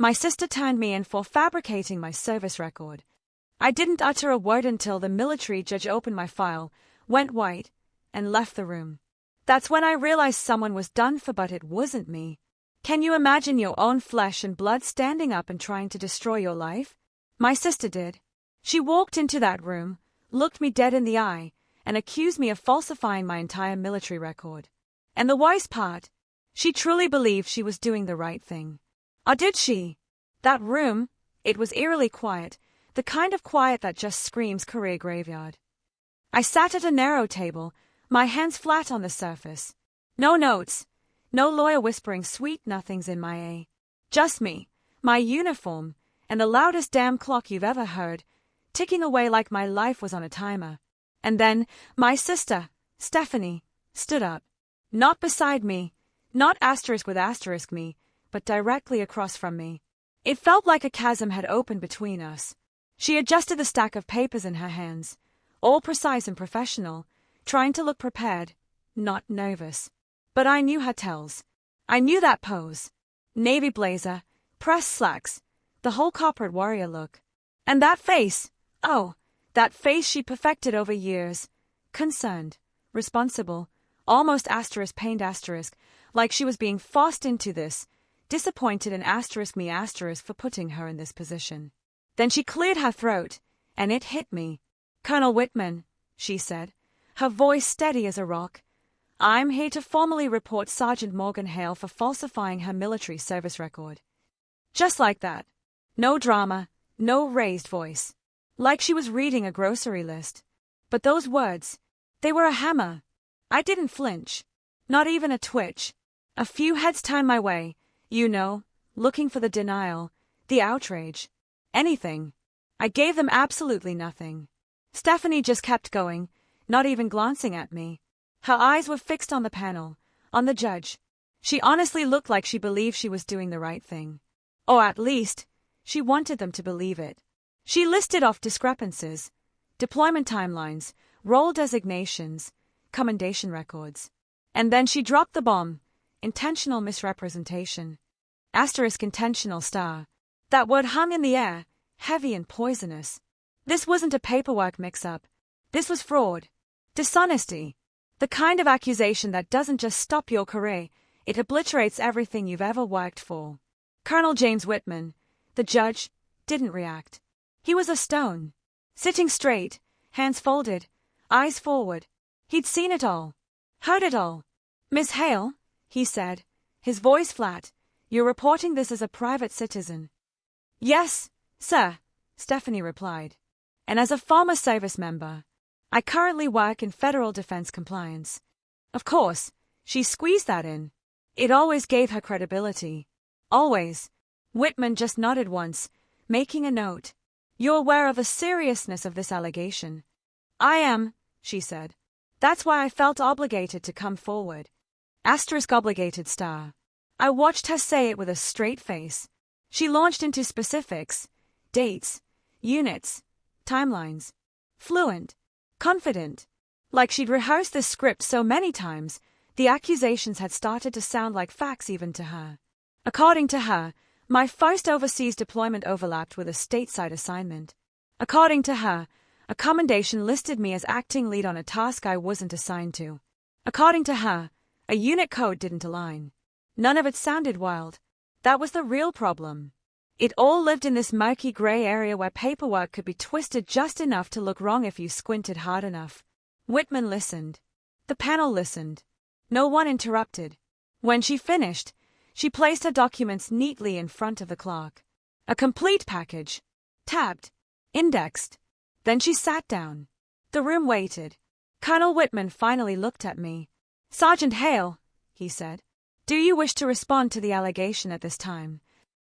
My sister turned me in for fabricating my service record. I didn't utter a word until the military judge opened my file, went white, and left the room. That's when I realized someone was done for, but it wasn't me. Can you imagine your own flesh and blood standing up and trying to destroy your life? My sister did. She walked into that room, looked me dead in the eye, and accused me of falsifying my entire military record. And the worst part, she truly believed she was doing the right thing. Or did she? That room, it was eerily quiet, the kind of quiet that just screams career graveyard. I sat at a narrow table, my hands flat on the surface. No notes, no lawyer whispering sweet nothings in my ear. Just me, my uniform, and the loudest damn clock you've ever heard, ticking away like my life was on a timer. And then, my sister, Stephanie, stood up. Not beside me, not asterisk with asterisk me, but directly across from me. It felt like a chasm had opened between us. She adjusted the stack of papers in her hands, all precise and professional, trying to look prepared, not nervous. But I knew her tells. I knew that pose. Navy blazer, pressed slacks, the whole corporate warrior look. And that face, oh, that face she perfected over years. Concerned, responsible, almost asterisk pained asterisk, like she was being forced into this, disappointed and asterisk me asterisk for putting her in this position. Then she cleared her throat, and it hit me. Colonel Whitman, she said, her voice steady as a rock. I'm here to formally report Sergeant Morgan Hale for falsifying her military service record. Just like that. No drama, no raised voice. Like she was reading a grocery list. But those words, they were a hammer. I didn't flinch. Not even a twitch. A few heads turned my way, you know, looking for the denial, the outrage. Anything. I gave them absolutely nothing. Stephanie just kept going, not even glancing at me. Her eyes were fixed on the panel, on the judge. She honestly looked like she believed she was doing the right thing. Or at least, she wanted them to believe it. She listed off discrepancies, deployment timelines, role designations, commendation records. And then she dropped the bomb. Intentional misrepresentation. Asterisk intentional star. That word hung in the air, heavy and poisonous. This wasn't a paperwork mix-up. This was fraud. Dishonesty. The kind of accusation that doesn't just stop your career, it obliterates everything you've ever worked for. Colonel James Whitman, the judge, didn't react. He was a stone. Sitting straight, hands folded, eyes forward. He'd seen it all. Heard it all. Miss Hale, he said, his voice flat, you're reporting this as a private citizen. Yes, sir, Stephanie replied. And as a former service member, I currently work in federal defense compliance. Of course, she squeezed that in. It always gave her credibility. Always. Whitman just nodded once, making a note. You're aware of the seriousness of this allegation. I am, she said. That's why I felt obligated to come forward. Asterisk obligated star. I watched her say it with a straight face. She launched into specifics, dates, units, timelines. Fluent, confident. Like she'd rehearsed this script so many times, the accusations had started to sound like facts even to her. According to her, my first overseas deployment overlapped with a stateside assignment. According to her, a commendation listed me as acting lead on a task I wasn't assigned to. According to her, a unit code didn't align. None of it sounded wild. That was the real problem. It all lived in this murky gray area where paperwork could be twisted just enough to look wrong if you squinted hard enough. Whitman listened. The panel listened. No one interrupted. When she finished, she placed her documents neatly in front of the clerk. A complete package. Tabbed. Indexed. Then she sat down. The room waited. Colonel Whitman finally looked at me. Sergeant Hale, he said, do you wish to respond to the allegation at this time?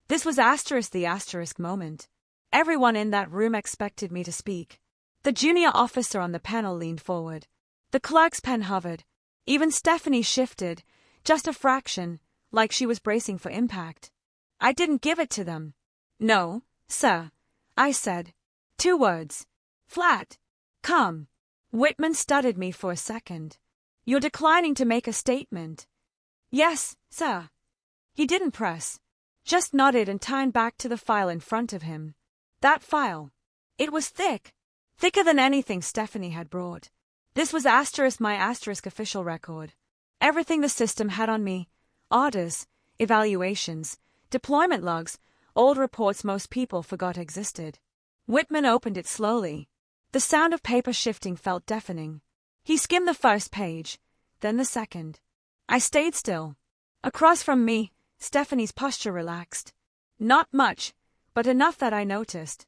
This was the asterisk moment. Everyone in that room expected me to speak. The junior officer on the panel leaned forward. The clerk's pen hovered. Even Stephanie shifted, just a fraction, like she was bracing for impact. I didn't give it to them. No, sir, I said. 2 words. Flat. Calm. Whitman studied me for a second. You're declining to make a statement. Yes, sir. He didn't press. just nodded and turned back to the file in front of him. That file. It was thick. Thicker than anything Stephanie had brought. This was my official record. Everything the system had on me. Orders, evaluations, deployment logs, old reports most people forgot existed. Whitman opened it slowly. The sound of paper shifting felt deafening. He skimmed the first page, then the second. I stayed still. Across from me, Stephanie's posture relaxed. Not much, but enough that I noticed.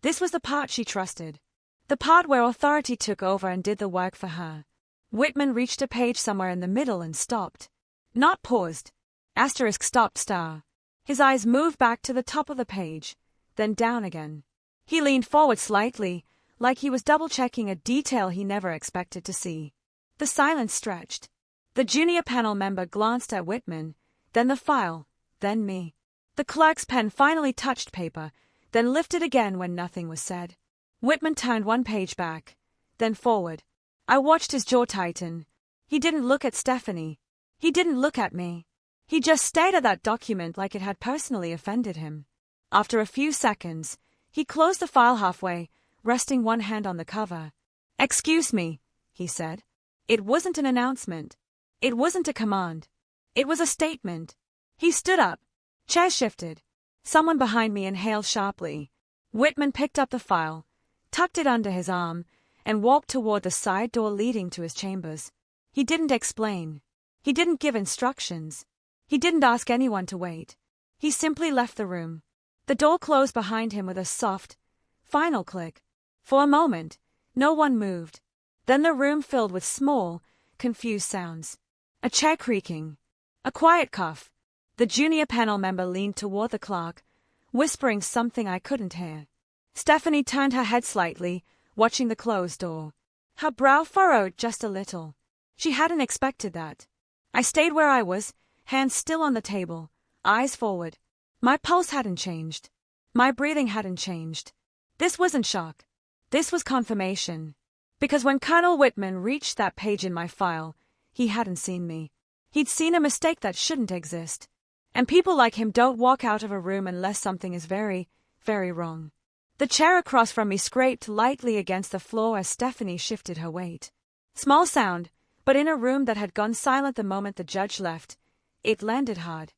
This was the part she trusted. The part where authority took over and did the work for her. Whitman reached a page somewhere in the middle and stopped. Not paused. Stopped star. His eyes moved back to the top of the page, then down again. He leaned forward slightly, like he was double-checking a detail he never expected to see. The silence stretched. The junior panel member glanced at Whitman, then the file, then me. The clerk's pen finally touched paper, then lifted again when nothing was said. Whitman turned one page back, then forward. I watched his jaw tighten. He didn't look at Stephanie. He didn't look at me. He just stared at that document like it had personally offended him. After a few seconds, he closed the file halfway, resting one hand on the cover. "Excuse me," he said. It wasn't an announcement. It wasn't a command. It was a statement. He stood up. Chair shifted. Someone behind me inhaled sharply. Whitman picked up the file, tucked it under his arm, and walked toward the side door leading to his chambers. He didn't explain. He didn't give instructions. He didn't ask anyone to wait. He simply left the room. The door closed behind him with a soft, final click. For a moment, no one moved. Then the room filled with small, confused sounds. A chair creaking. A quiet cough. The junior panel member leaned toward the clerk, whispering something I couldn't hear. Stephanie turned her head slightly, watching the closed door. Her brow furrowed just a little. She hadn't expected that. I stayed where I was, hands still on the table, eyes forward. My pulse hadn't changed. My breathing hadn't changed. This wasn't shock. This was confirmation. Because when Colonel Whitman reached that page in my file, he hadn't seen me. He'd seen a mistake that shouldn't exist. And people like him don't walk out of a room unless something is very, very wrong. The chair across from me scraped lightly against the floor as Stephanie shifted her weight. Small sound, but in a room that had gone silent the moment the judge left, it landed hard.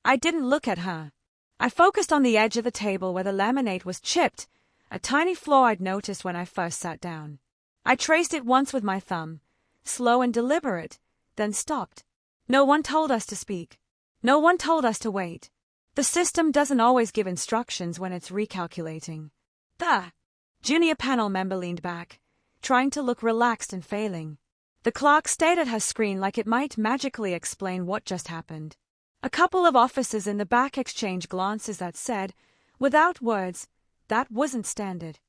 I didn't look at her. I focused on the edge of the table where the laminate was chipped, a tiny flaw I'd noticed when I first sat down. I traced it once with my thumb, slow and deliberate, then stopped. No one told us to speak. No one told us to wait. The system doesn't always give instructions when it's recalculating. The junior panel member leaned back, trying to look relaxed and failing. The clerk stared at her screen like it might magically explain what just happened. A couple of officers in the back exchanged glances that said, without words, that wasn't standard.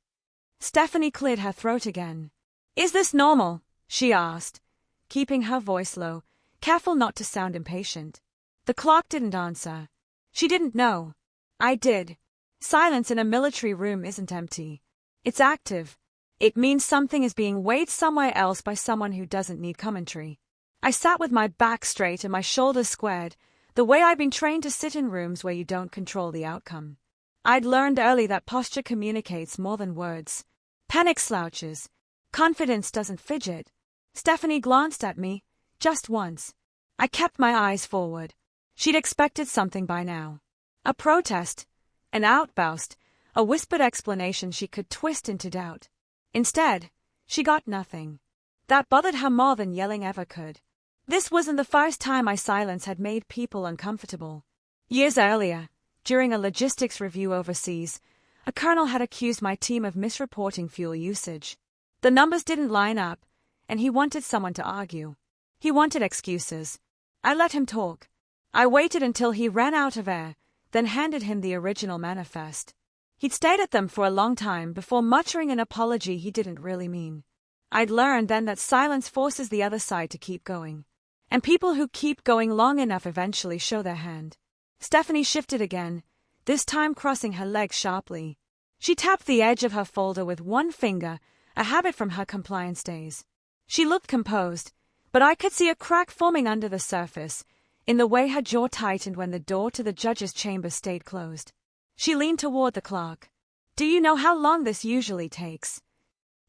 Stephanie cleared her throat again. "Is this normal?" she asked, keeping her voice low, careful not to sound impatient. The clerk didn't answer. She didn't know. I did. Silence in a military room isn't empty. It's active. It means something is being weighed somewhere else by someone who doesn't need commentary. I sat with my back straight and my shoulders squared, the way I'd been trained to sit in rooms where you don't control the outcome. I'd learned early that posture communicates more than words. Panic slouches. Confidence doesn't fidget. Stephanie glanced at me, just once. I kept my eyes forward. She'd expected something by now. A protest, an outburst, a whispered explanation she could twist into doubt. Instead, she got nothing. That bothered her more than yelling ever could. This wasn't the first time my silence had made people uncomfortable. Years earlier, during a logistics review overseas, a colonel had accused my team of misreporting fuel usage. The numbers didn't line up, and he wanted someone to argue. He wanted excuses. I let him talk. I waited until he ran out of air, then handed him the original manifest. He'd stared at them for a long time before muttering an apology he didn't really mean. I'd learned then that silence forces the other side to keep going. And people who keep going long enough eventually show their hand. Stephanie shifted again, this time crossing her legs sharply. She tapped the edge of her folder with one finger, a habit from her compliance days. She looked composed, but I could see a crack forming under the surface, in the way her jaw tightened when the door to the judge's chamber stayed closed. She leaned toward the clerk. "Do you know how long this usually takes?"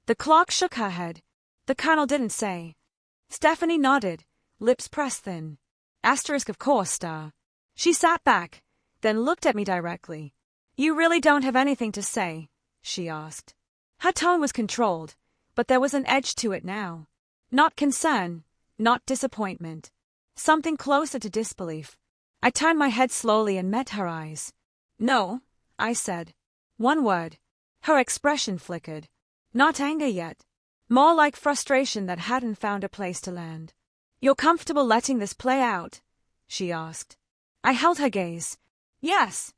The clerk shook her head. The colonel didn't say. Stephanie nodded, lips pressed thin. Asterisk of course, star. She sat back, then looked at me directly. "You really don't have anything to say?" she asked. Her tone was controlled, but there was an edge to it now. Not concern, not disappointment. Something closer to disbelief. I turned my head slowly and met her eyes. "No," I said. One word. Her expression flickered. Not anger yet. More like frustration that hadn't found a place to land. "You're comfortable letting this play out?" she asked. I held her gaze. "Yes."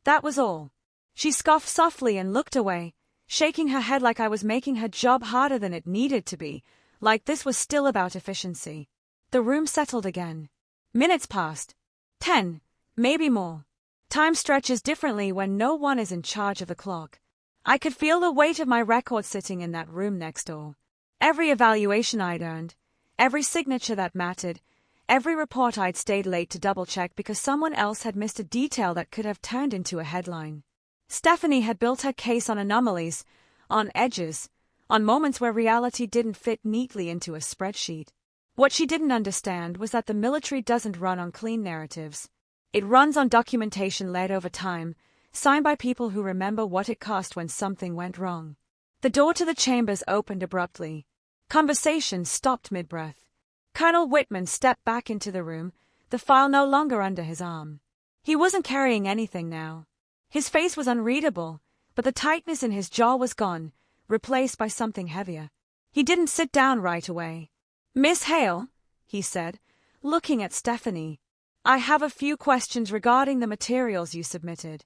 That was all. She scoffed softly and looked away, shaking her head like I was making her job harder than it needed to be, like this was still about efficiency. The room settled again. Minutes passed. 10, maybe more. Time stretches differently when no one is in charge of the clock. I could feel the weight of my record sitting in that room next door. Every evaluation I'd earned, every signature that mattered, every report I'd stayed late to double-check because someone else had missed a detail that could have turned into a headline. Stephanie had built her case on anomalies, on edges, on moments where reality didn't fit neatly into a spreadsheet. What she didn't understand was that the military doesn't run on clean narratives. It runs on documentation laid over time, signed by people who remember what it cost when something went wrong. The door to the chambers opened abruptly. Conversation stopped mid-breath. Colonel Whitman stepped back into the room, the file no longer under his arm. He wasn't carrying anything now. His face was unreadable, but the tightness in his jaw was gone, replaced by something heavier. He didn't sit down right away. "Miss Hale," he said, looking at Stephanie, "I have a few questions regarding the materials you submitted."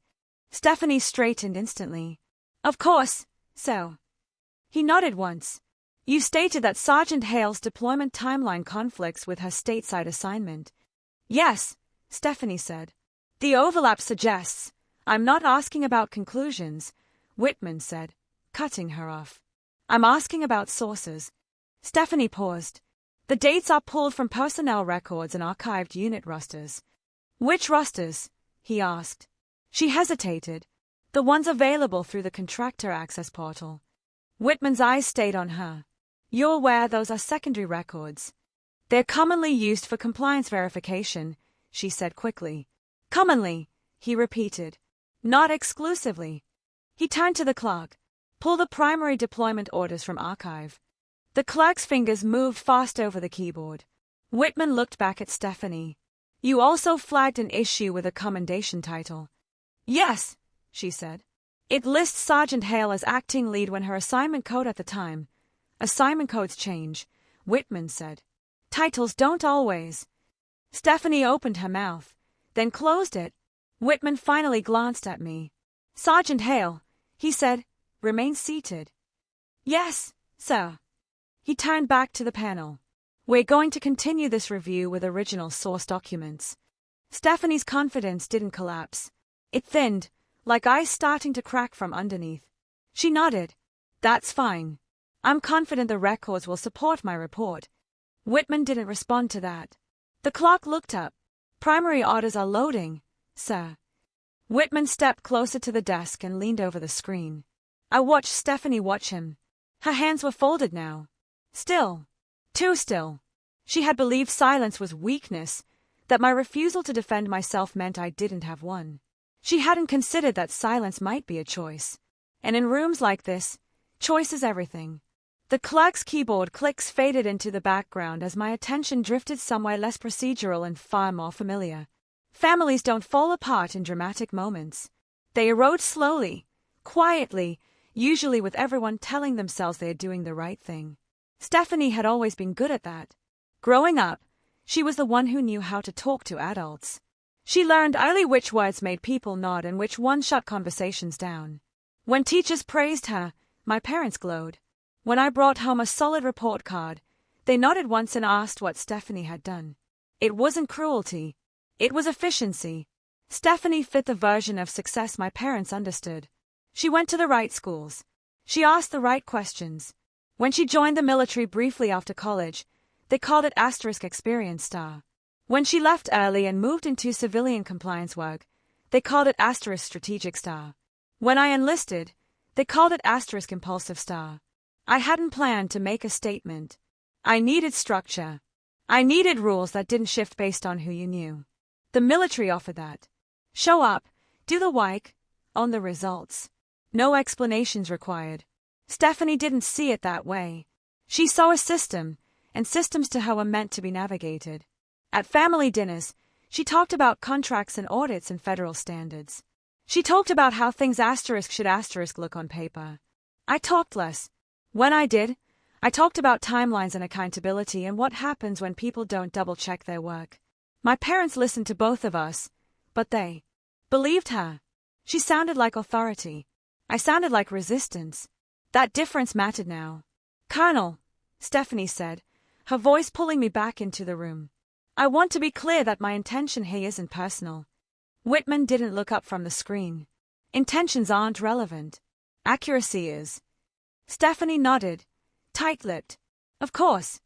Stephanie straightened instantly. "Of course, so." He nodded once. "You stated that Sergeant Hale's deployment timeline conflicts with her stateside assignment." "Yes," Stephanie said. "The overlap suggests—" "I'm not asking about conclusions," Whitman said, cutting her off. "I'm asking about sources." Stephanie paused. "The dates are pulled from personnel records and archived unit rosters." "Which rosters?" he asked. She hesitated. "The ones available through the contractor access portal." Whitman's eyes stayed on her. "You're aware those are secondary records." "They're commonly used for compliance verification," she said quickly. "Commonly," he repeated. "Not exclusively." He turned to the clerk. "Pull the primary deployment orders from archive." The clerk's fingers moved fast over the keyboard. Whitman looked back at Stephanie. "You also flagged an issue with a commendation title." "Yes," she said. "It lists Sergeant Hale as acting lead when her assignment code at the time." "Assignment codes change," Whitman said. "Titles don't always." Stephanie opened her mouth, then closed it. Whitman finally glanced at me. "Sergeant Hale," he said, "remain seated." "Yes, sir." He turned back to the panel. "We're going to continue this review with original source documents." Stephanie's confidence didn't collapse. It thinned, like ice starting to crack from underneath. She nodded. "That's fine. I'm confident the records will support my report." Whitman didn't respond to that. The clerk looked up. "Primary orders are loading, sir." Whitman stepped closer to the desk and leaned over the screen. I watched Stephanie watch him. Her hands were folded now. Still. Too still. She had believed silence was weakness, that my refusal to defend myself meant I didn't have one. She hadn't considered that silence might be a choice. And in rooms like this, choice is everything. The clerk's keyboard clicks faded into the background as my attention drifted somewhere less procedural and far more familiar. Families don't fall apart in dramatic moments. They erode slowly, quietly, usually with everyone telling themselves they are doing the right thing. Stephanie had always been good at that. Growing up, she was the one who knew how to talk to adults. She learned early which words made people nod and which ones shut conversations down. When teachers praised her, my parents glowed. When I brought home a solid report card, they nodded once and asked what Stephanie had done. It wasn't cruelty. It was efficiency. Stephanie fit the version of success my parents understood. She went to the right schools. She asked the right questions. When she joined the military briefly after college, they called it *experience star. When she left early and moved into civilian compliance work, they called it *strategic star. When I enlisted, they called it *impulsive star. I hadn't planned to make a statement. I needed structure. I needed rules that didn't shift based on who you knew. The military offered that. Show up, do the work, own the results. No explanations required. Stephanie didn't see it that way. She saw a system, and systems to her were meant to be navigated. At family dinners, she talked about contracts and audits and federal standards. She talked about how things should look on paper. I talked less. When I did, I talked about timelines and accountability and what happens when people don't double-check their work. My parents listened to both of us, but they believed her. She sounded like authority. I sounded like resistance. That difference mattered now. "Colonel," Stephanie said, her voice pulling me back into the room. "I want to be clear that my intention here isn't personal." Whitman didn't look up from the screen. Intentions aren't relevant. Accuracy is. Stephanie nodded, tight-lipped. "Of course."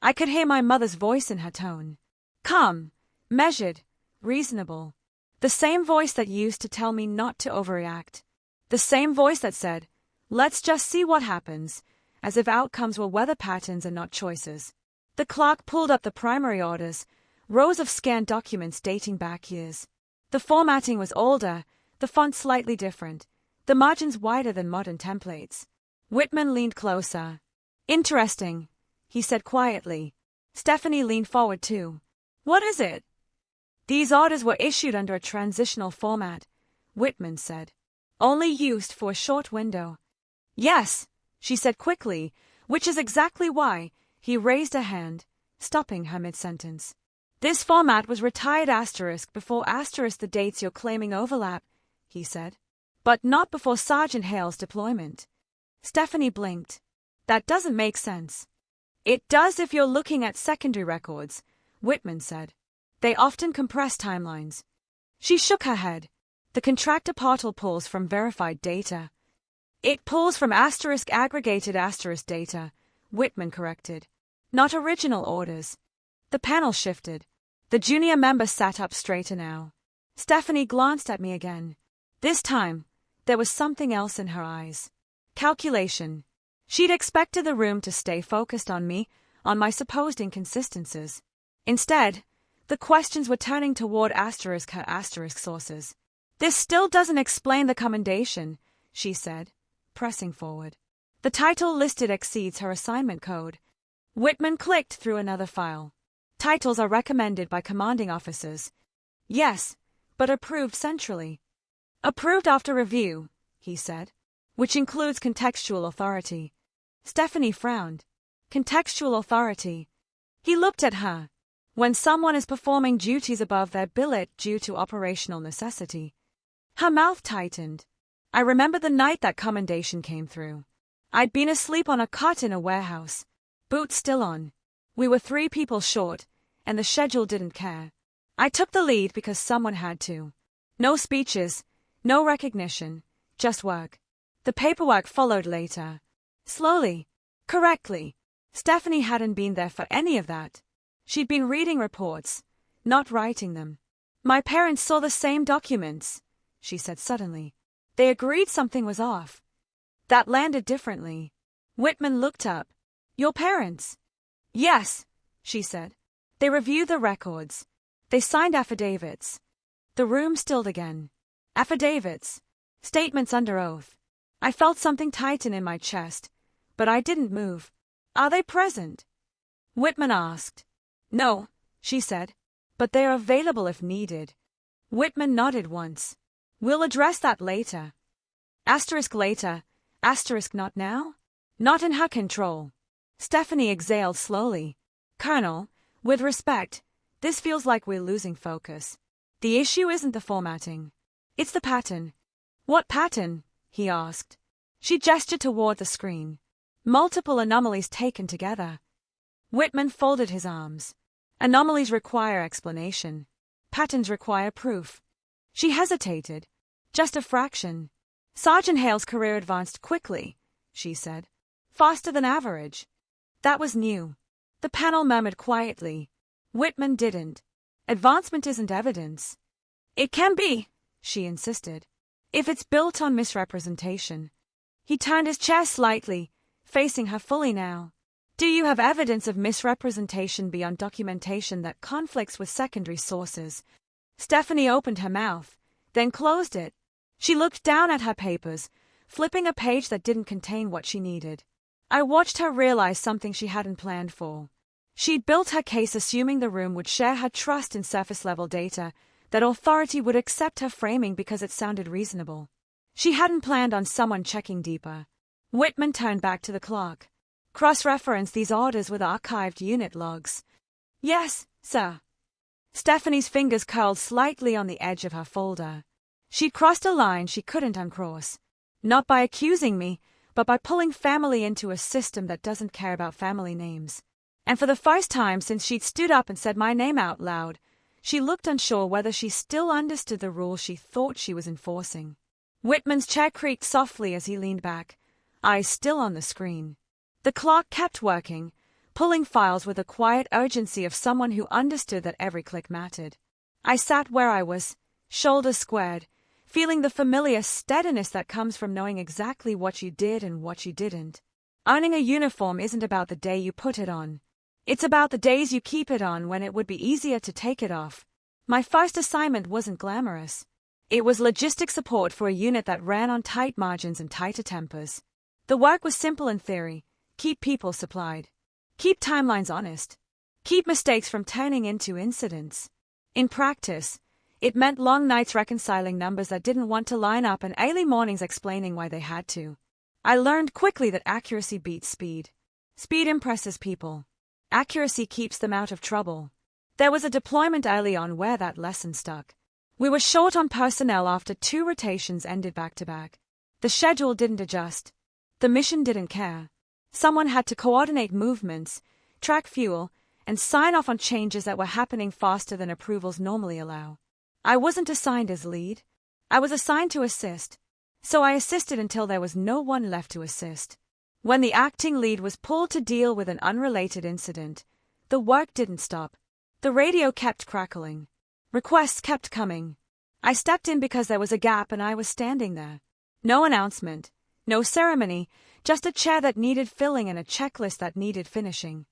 I could hear my mother's voice in her tone. Calm, measured, reasonable. The same voice that used to tell me not to overreact. The same voice that said, "Let's just see what happens," as if outcomes were weather patterns and not choices. The clerk pulled up the primary orders, rows of scanned documents dating back years. The formatting was older, the font slightly different, the margins wider than modern templates. Whitman leaned closer. "Interesting," he said quietly. Stephanie leaned forward too. "What is it?" "These orders were issued under a transitional format," Whitman said. "Only used for a short window." "Yes," she said quickly, which is exactly why he raised a hand, stopping her mid-sentence. "This format was retired before the dates you're claiming overlap," he said. "But not before Sergeant Hale's deployment." Stephanie blinked. "That doesn't make sense." "It does if you're looking at secondary records," Whitman said. "They often compress timelines." She shook her head. "The contractor portal pulls from verified data." "It pulls from aggregated data," Whitman corrected. "Not original orders." The panel shifted. The junior member sat up straighter now. Stephanie glanced at me again. This time, there was something else in her eyes. Calculation. She'd expected the room to stay focused on me, on my supposed inconsistencies. Instead, the questions were turning toward her sources. "This still doesn't explain the commendation," she said, pressing forward. "The title listed exceeds her assignment code." Whitman clicked through another file. "Titles are recommended by commanding officers." "Yes, but approved centrally." "Approved after review," he said, "which includes contextual authority." Stephanie frowned. Contextual authority. He looked at her. When someone is performing duties above their billet due to operational necessity. Her mouth tightened. I remember the night that commendation came through. I'd been asleep on a cot in a warehouse. Boots still on. We were 3 people short, and the schedule didn't care. I took the lead because someone had to. No speeches, no recognition, just work. The paperwork followed later. Slowly. Correctly. Stephanie hadn't been there for any of that. She'd been reading reports, not writing them. "My parents saw the same documents," she said suddenly. "They agreed something was off." That landed differently. Whitman looked up. "Your parents?" "Yes," she said. "They reviewed the records. They signed affidavits." The room stilled again. Affidavits. Statements under oath. I felt something tighten in my chest, but I didn't move. "Are they present?" Whitman asked. "No," she said, "but they are available if needed." Whitman nodded once. "We'll address that later." Later. Not now? Not in her control. Stephanie exhaled slowly. "Colonel, with respect, this feels like we're losing focus. The issue isn't the formatting. It's the pattern." "What pattern?" he asked. She gestured toward the screen. "Multiple anomalies taken together." Whitman folded his arms. "Anomalies require explanation. Patterns require proof." She hesitated. "Just a fraction." "Sergeant Hale's career advanced quickly," she said. "Faster than average." That was new. The panel murmured quietly. Whitman didn't. Advancement isn't evidence. It can be, she insisted, if it's built on misrepresentation. He turned his chair slightly, facing her fully now. Do you have evidence of misrepresentation beyond documentation that conflicts with secondary sources? Stephanie opened her mouth, then closed it. She looked down at her papers, flipping a page that didn't contain what she needed. I watched her realize something she hadn't planned for. She'd built her case assuming the room would share her trust in surface-level data, that authority would accept her framing because it sounded reasonable. She hadn't planned on someone checking deeper. Whitman turned back to the clerk. Cross-reference these orders with archived unit logs. Yes, sir. Stephanie's fingers curled slightly on the edge of her folder. She'd crossed a line she couldn't uncross. Not by accusing me, but by pulling family into a system that doesn't care about family names. And for the first time since she'd stood up and said my name out loud, she looked unsure whether she still understood the rule she thought she was enforcing. Whitman's chair creaked softly as he leaned back, eyes still on the screen. The clock kept working, pulling files with the quiet urgency of someone who understood that every click mattered. I sat where I was, shoulders squared, feeling the familiar steadiness that comes from knowing exactly what you did and what you didn't. Owning a uniform isn't about the day you put it on. It's about the days you keep it on when it would be easier to take it off. My first assignment wasn't glamorous. It was logistic support for a unit that ran on tight margins and tighter tempers. The work was simple in theory. Keep people supplied. Keep timelines honest. Keep mistakes from turning into incidents. In practice, it meant long nights reconciling numbers that didn't want to line up and early mornings explaining why they had to. I learned quickly that accuracy beats speed. Speed impresses people. Accuracy keeps them out of trouble. There was a deployment early on where that lesson stuck. We were short on personnel after 2 rotations ended back-to-back. The schedule didn't adjust. The mission didn't care. Someone had to coordinate movements, track fuel, and sign off on changes that were happening faster than approvals normally allow. I wasn't assigned as lead. I was assigned to assist. So I assisted until there was no one left to assist. When the acting lead was pulled to deal with an unrelated incident, the work didn't stop. The radio kept crackling. Requests kept coming. I stepped in because there was a gap and I was standing there. No announcement, no ceremony, just a chair that needed filling and a checklist that needed finishing.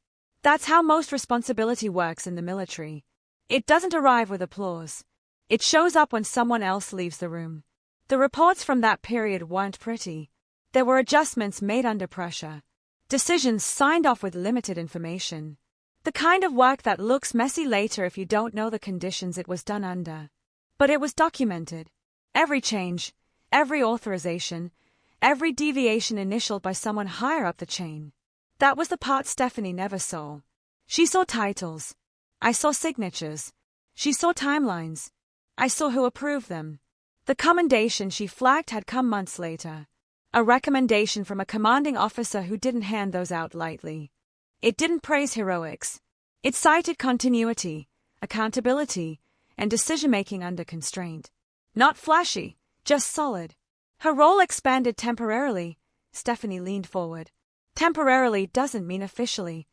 That's how most responsibility works in the military. It doesn't arrive with applause. It shows up when someone else leaves the room. The reports from that period weren't pretty. There were adjustments made under pressure. Decisions signed off with limited information. The kind of work that looks messy later if you don't know the conditions it was done under. But it was documented. Every change, every authorization, every deviation initialed by someone higher up the chain. That was the part Stephanie never saw. She saw titles. I saw signatures. She saw timelines. I saw who approved them. The commendation she flagged had come months later. A recommendation from a commanding officer who didn't hand those out lightly. It didn't praise heroics. It cited continuity, accountability, and decision-making under constraint. Not flashy, just solid. Her role expanded temporarily. Stephanie leaned forward. Temporarily doesn't mean officially.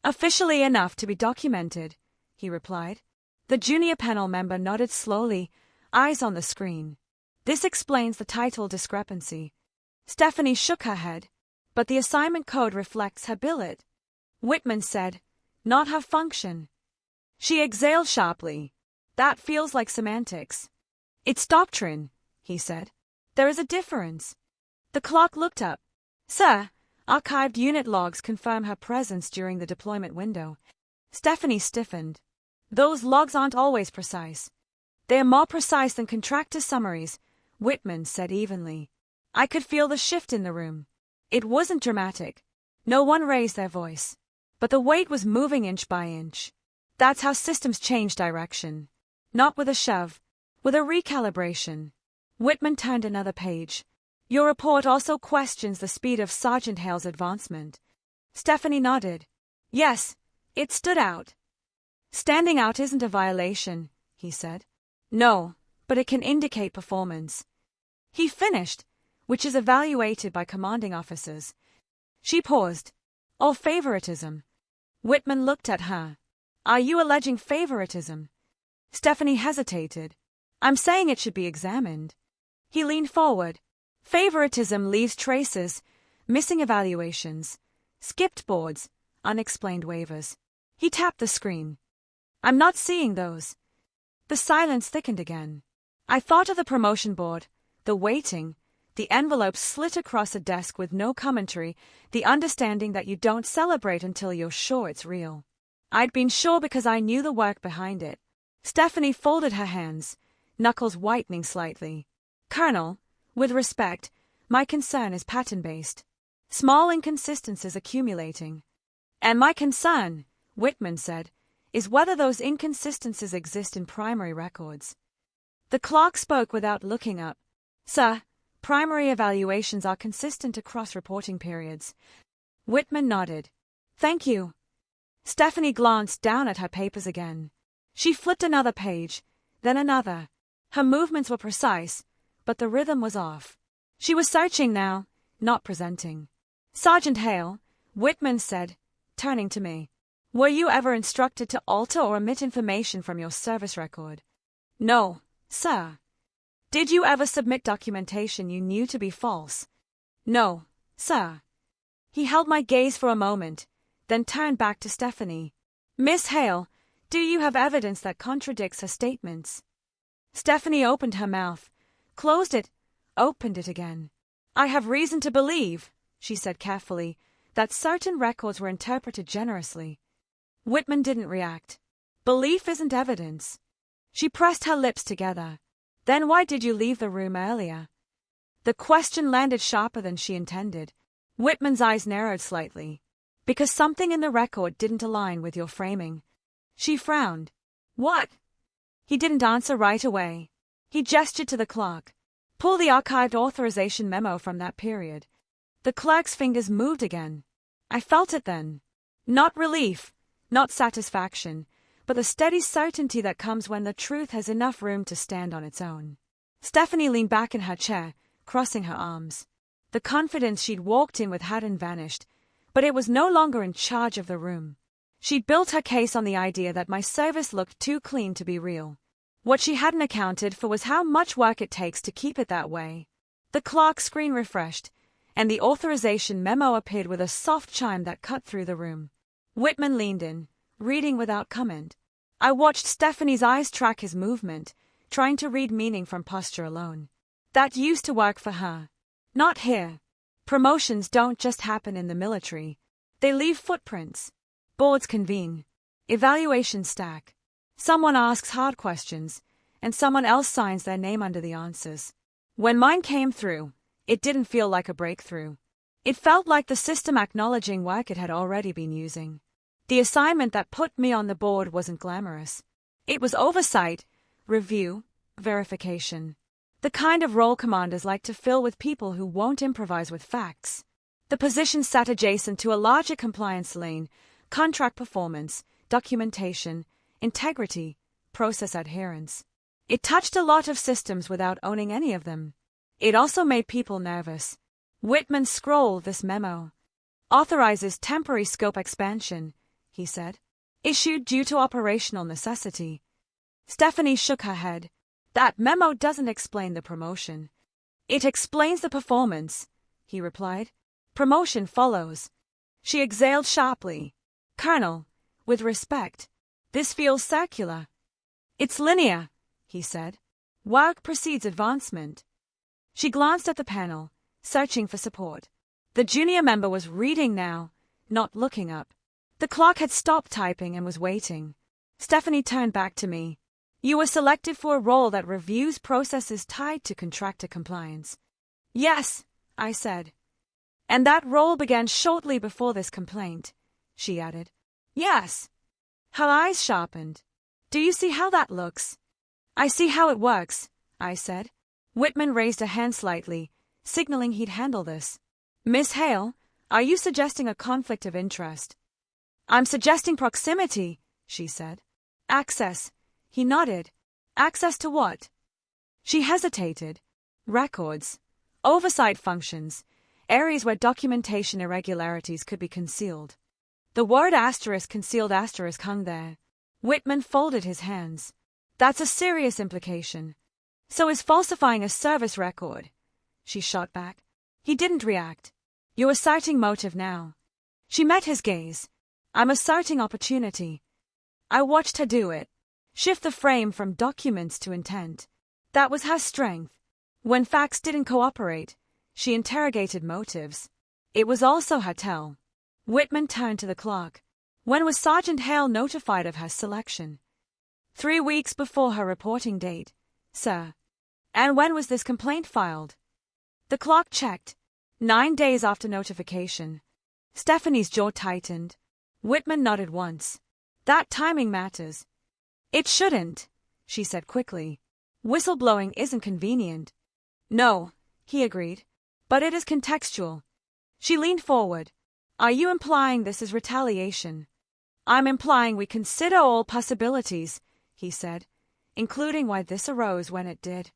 Officially enough to be documented, he replied. The junior panel member nodded slowly, eyes on the screen. This explains the title discrepancy. Stephanie shook her head. But the assignment code reflects her billet. Whitman said, not her function. She exhaled sharply. That feels like semantics. It's doctrine, he said. There is a difference. The clerk looked up. Sir, archived unit logs confirm her presence during the deployment window. Stephanie stiffened. Those logs aren't always precise. They are more precise than contractor summaries, Whitman said evenly. I could feel the shift in the room. It wasn't dramatic. No one raised their voice. But the weight was moving inch by inch. That's how systems change direction. Not with a shove, with a recalibration. Whitman turned another page. Your report also questions the speed of Sergeant Hale's advancement. Stephanie nodded. Yes, it stood out. Standing out isn't a violation, he said. No, but it can indicate performance. He finished, which is evaluated by commanding officers. She paused. Or favoritism. Whitman looked at her. Are you alleging favoritism? Stephanie hesitated. I'm saying it should be examined. He leaned forward. Favoritism leaves traces, missing evaluations, skipped boards, unexplained waivers. He tapped the screen. I'm not seeing those. The silence thickened again. I thought of the promotion board, the waiting, the envelope slit across a desk with no commentary, the understanding that you don't celebrate until you're sure it's real. I'd been sure because I knew the work behind it. Stephanie folded her hands, knuckles whitening slightly. Colonel, with respect, my concern is pattern-based. Small inconsistencies accumulating. And my concern, Whitman said, is whether those inconsistencies exist in primary records. The clerk spoke without looking up. Sir, primary evaluations are consistent across reporting periods. Whitman nodded. Thank you. Stephanie glanced down at her papers again. She flipped another page, then another. Her movements were precise, but the rhythm was off. She was searching now, not presenting. Sergeant Hale, Whitman said, turning to me. Were you ever instructed to alter or omit information from your service record? No, sir. Did you ever submit documentation you knew to be false? No, sir. He held my gaze for a moment, then turned back to Stephanie. Miss Hale, do you have evidence that contradicts her statements? Stephanie opened her mouth, closed it, opened it again. I have reason to believe, she said carefully, that certain records were interpreted generously. Whitman didn't react. Belief isn't evidence. She pressed her lips together. Then why did you leave the room earlier? The question landed sharper than she intended. Whitman's eyes narrowed slightly. Because something in the record didn't align with your framing. She frowned. What? He didn't answer right away. He gestured to the clerk. Pull the archived authorization memo from that period. The clerk's fingers moved again. I felt it then. Not relief, not satisfaction, but the steady certainty that comes when the truth has enough room to stand on its own. Stephanie leaned back in her chair, crossing her arms. The confidence she'd walked in with hadn't vanished, but it was no longer in charge of the room. She'd built her case on the idea that my service looked too clean to be real. What she hadn't accounted for was how much work it takes to keep it that way. The clerk's screen refreshed, and the authorization memo appeared with a soft chime that cut through the room. Whitman leaned in, reading without comment. I watched Stephanie's eyes track his movement, trying to read meaning from posture alone. That used to work for her. Not here. Promotions don't just happen in the military. They leave footprints. Boards convene. Evaluations stack. Someone asks hard questions, and someone else signs their name under the answers. When mine came through, it didn't feel like a breakthrough. It felt like the system acknowledging work it had already been using. The assignment that put me on the board wasn't glamorous. It was oversight, review, verification. The kind of role commanders like to fill with people who won't improvise with facts. The position sat adjacent to a larger compliance lane: contract performance, documentation, integrity, process adherence. It touched a lot of systems without owning any of them. It also made people nervous. Whitman scrolled this memo. Authorizes temporary scope expansion, he said. Issued due to operational necessity. Stephanie shook her head. That memo doesn't explain the promotion. It explains the performance, he replied. Promotion follows. She exhaled sharply. Colonel, with respect, this feels circular. It's linear, he said. Work precedes advancement. She glanced at the panel, searching for support. The junior member was reading now, not looking up. The clerk had stopped typing and was waiting. Stephanie turned back to me. You were selected for a role that reviews processes tied to contractor compliance. Yes, I said. And that role began shortly before this complaint, she added. Yes. Her eyes sharpened. Do you see how that looks? I see how it works, I said. Whitman raised a hand slightly, signaling he'd handle this. Miss Hale, are you suggesting a conflict of interest? I'm suggesting proximity, she said. Access. He nodded. Access to what? She hesitated. Records. Oversight functions. Areas where documentation irregularities could be concealed. The word asterisk concealed asterisk hung there. Whitman folded his hands. That's a serious implication. So is falsifying a service record, she shot back. He didn't react. You're asserting motive now. She met his gaze. I'm asserting opportunity. I watched her do it. Shift the frame from documents to intent. That was her strength. When facts didn't cooperate, she interrogated motives. It was also her tell. Whitman turned to the clock. When was Sergeant Hale notified of her selection? 3 weeks before her reporting date, sir. And when was this complaint filed? The clock checked. 9 days after notification. Stephanie's jaw tightened. Whitman nodded once. That timing matters. It shouldn't, she said quickly. Whistleblowing isn't convenient. No, he agreed. But it is contextual. She leaned forward. Are you implying this is retaliation? I'm implying we consider all possibilities, he said, including why this arose when it did.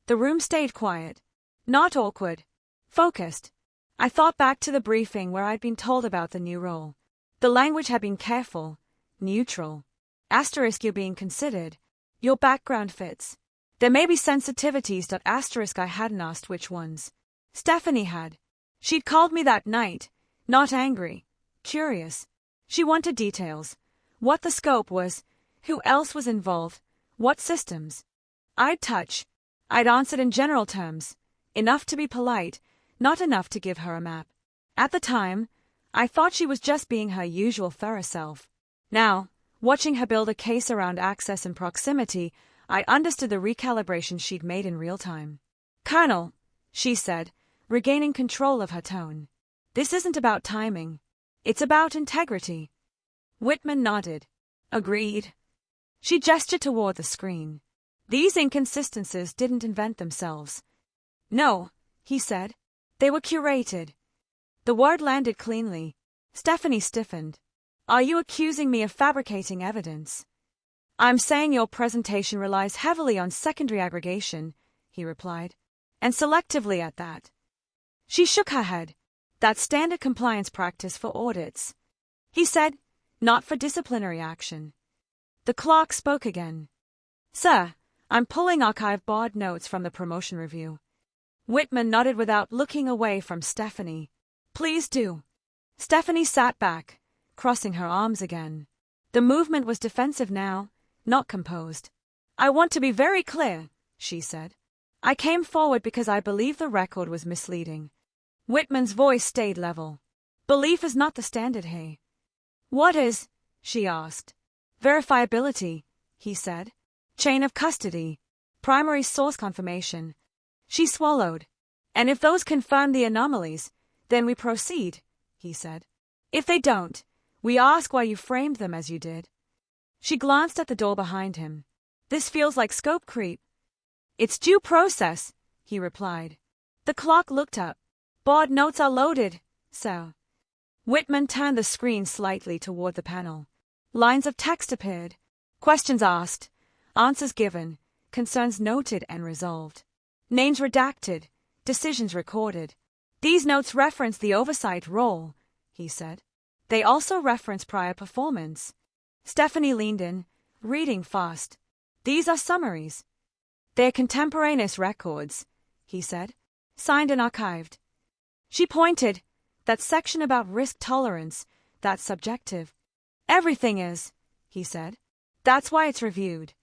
The room stayed quiet. Not awkward. Focused. I thought back to the briefing where I'd been told about the new role. The language had been careful, neutral. Asterisk, you're being considered. Your background fits. There may be sensitivities. Asterisk, I hadn't asked which ones. Stephanie had. She'd called me that night, not angry, curious. She wanted details. What the scope was, who else was involved, what systems. I'd answered in general terms, enough to be polite, not enough to give her a map. At the time, I thought she was just being her usual thorough self. Now, watching her build a case around access and proximity, I understood the recalibration she'd made in real time. Colonel, she said, regaining control of her tone. This isn't about timing. It's about integrity. Whitman nodded. Agreed. She gestured toward the screen. These inconsistencies didn't invent themselves. No, he said. They were curated. The word landed cleanly. Stephanie stiffened. Are you accusing me of fabricating evidence? I'm saying your presentation relies heavily on secondary aggregation, he replied. And selectively at that. She shook her head. That's standard compliance practice for audits. He said, not for disciplinary action. The clerk spoke again. Sir, I'm pulling archive board notes from the promotion review. Whitman nodded without looking away from Stephanie. Please do. Stephanie sat back, crossing her arms again. The movement was defensive now, not composed. I want to be very clear, she said. I came forward because I believe the record was misleading. Whitman's voice stayed level. Belief is not the standard, hey. What is? She asked. Verifiability, he said. Chain of custody. Primary source confirmation. She swallowed. And if those confirm the anomalies, then we proceed, he said. If they don't, we ask why you framed them as you did. She glanced at the door behind him. This feels like scope creep. It's due process, he replied. The clerk looked up. Board notes are loaded, sir. Whitman turned the screen slightly toward the panel. Lines of text appeared. Questions asked. Answers given. Concerns noted and resolved. Names redacted. Decisions recorded. These notes reference the oversight role, he said. They also reference prior performance. Stephanie leaned in, reading fast. These are summaries. They're contemporaneous records, he said. Signed and archived. She pointed. That section about risk tolerance, that's subjective. Everything is, he said. That's why it's reviewed.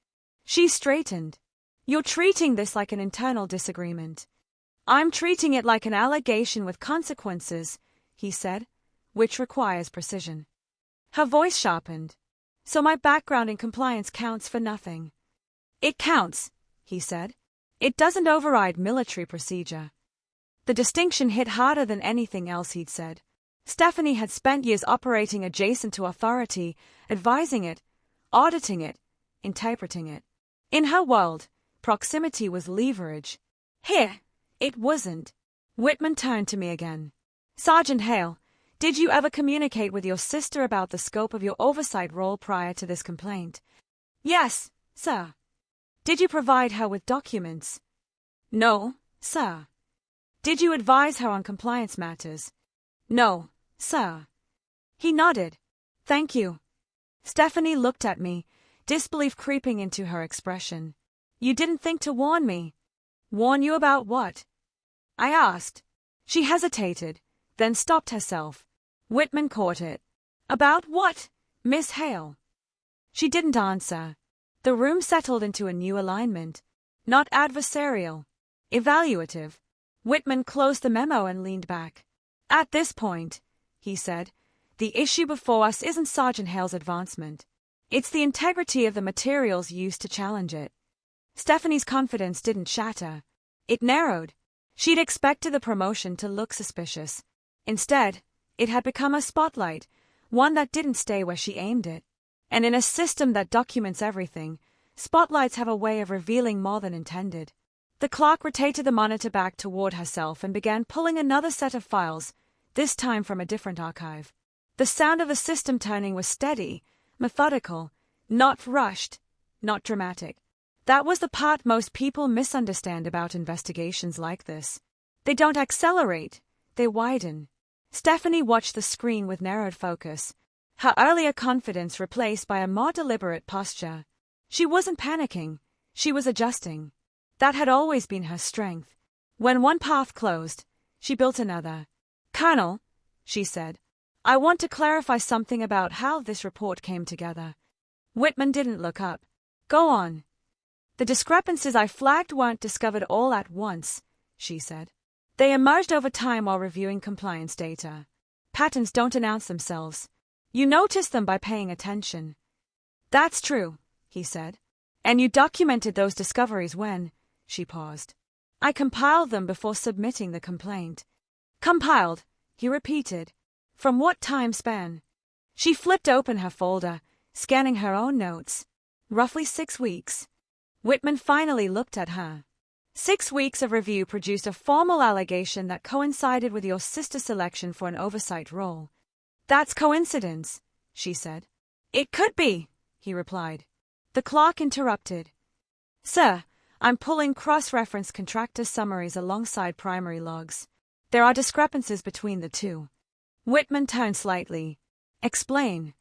She straightened. You're treating this like an internal disagreement. I'm treating it like an allegation with consequences, he said, which requires precision. Her voice sharpened. So my background in compliance counts for nothing. It counts, he said. It doesn't override military procedure. The distinction hit harder than anything else he'd said. Stephanie had spent years operating adjacent to authority, advising it, auditing it, interpreting it. In her world, proximity was leverage. Here, it wasn't. Whitman turned to me again. Sergeant Hale, did you ever communicate with your sister about the scope of your oversight role prior to this complaint? Yes, sir. Did you provide her with documents? No, sir. Did you advise her on compliance matters? No, sir. He nodded. Thank you. Stephanie looked at me, disbelief creeping into her expression. You didn't think to warn me? Warn you about what? I asked. She hesitated, then stopped herself. Whitman caught it. About what, Miss Hale? She didn't answer. The room settled into a new alignment. Not adversarial. Evaluative. Whitman closed the memo and leaned back. At this point, he said, the issue before us isn't Sergeant Hale's advancement. It's the integrity of the materials used to challenge it. Stephanie's confidence didn't shatter. It narrowed. She'd expected the promotion to look suspicious. Instead, it had become a spotlight, one that didn't stay where she aimed it. And in a system that documents everything, spotlights have a way of revealing more than intended. The clerk rotated the monitor back toward herself and began pulling another set of files, this time from a different archive. The sound of the system turning was steady, methodical, not rushed, not dramatic. That was the part most people misunderstand about investigations like this. They don't accelerate, they widen. Stephanie watched the screen with narrowed focus, her earlier confidence replaced by a more deliberate posture. She wasn't panicking, she was adjusting. That had always been her strength. When one path closed, she built another. Colonel, she said, I want to clarify something about how this report came together. Whitman didn't look up. Go on. The discrepancies I flagged weren't discovered all at once, she said. They emerged over time while reviewing compliance data. Patterns don't announce themselves. You notice them by paying attention. That's true, he said. And you documented those discoveries when, she paused. I compiled them before submitting the complaint. Compiled, he repeated. From what time span? She flipped open her folder, scanning her own notes. Roughly 6 weeks. Whitman finally looked at her. 6 weeks of review produced a formal allegation that coincided with your sister's selection for an oversight role. That's coincidence, she said. It could be, he replied. The clerk interrupted. Sir, I'm pulling cross-reference contractor summaries alongside primary logs. There are discrepancies between the two. Whitman turned slightly. Explain.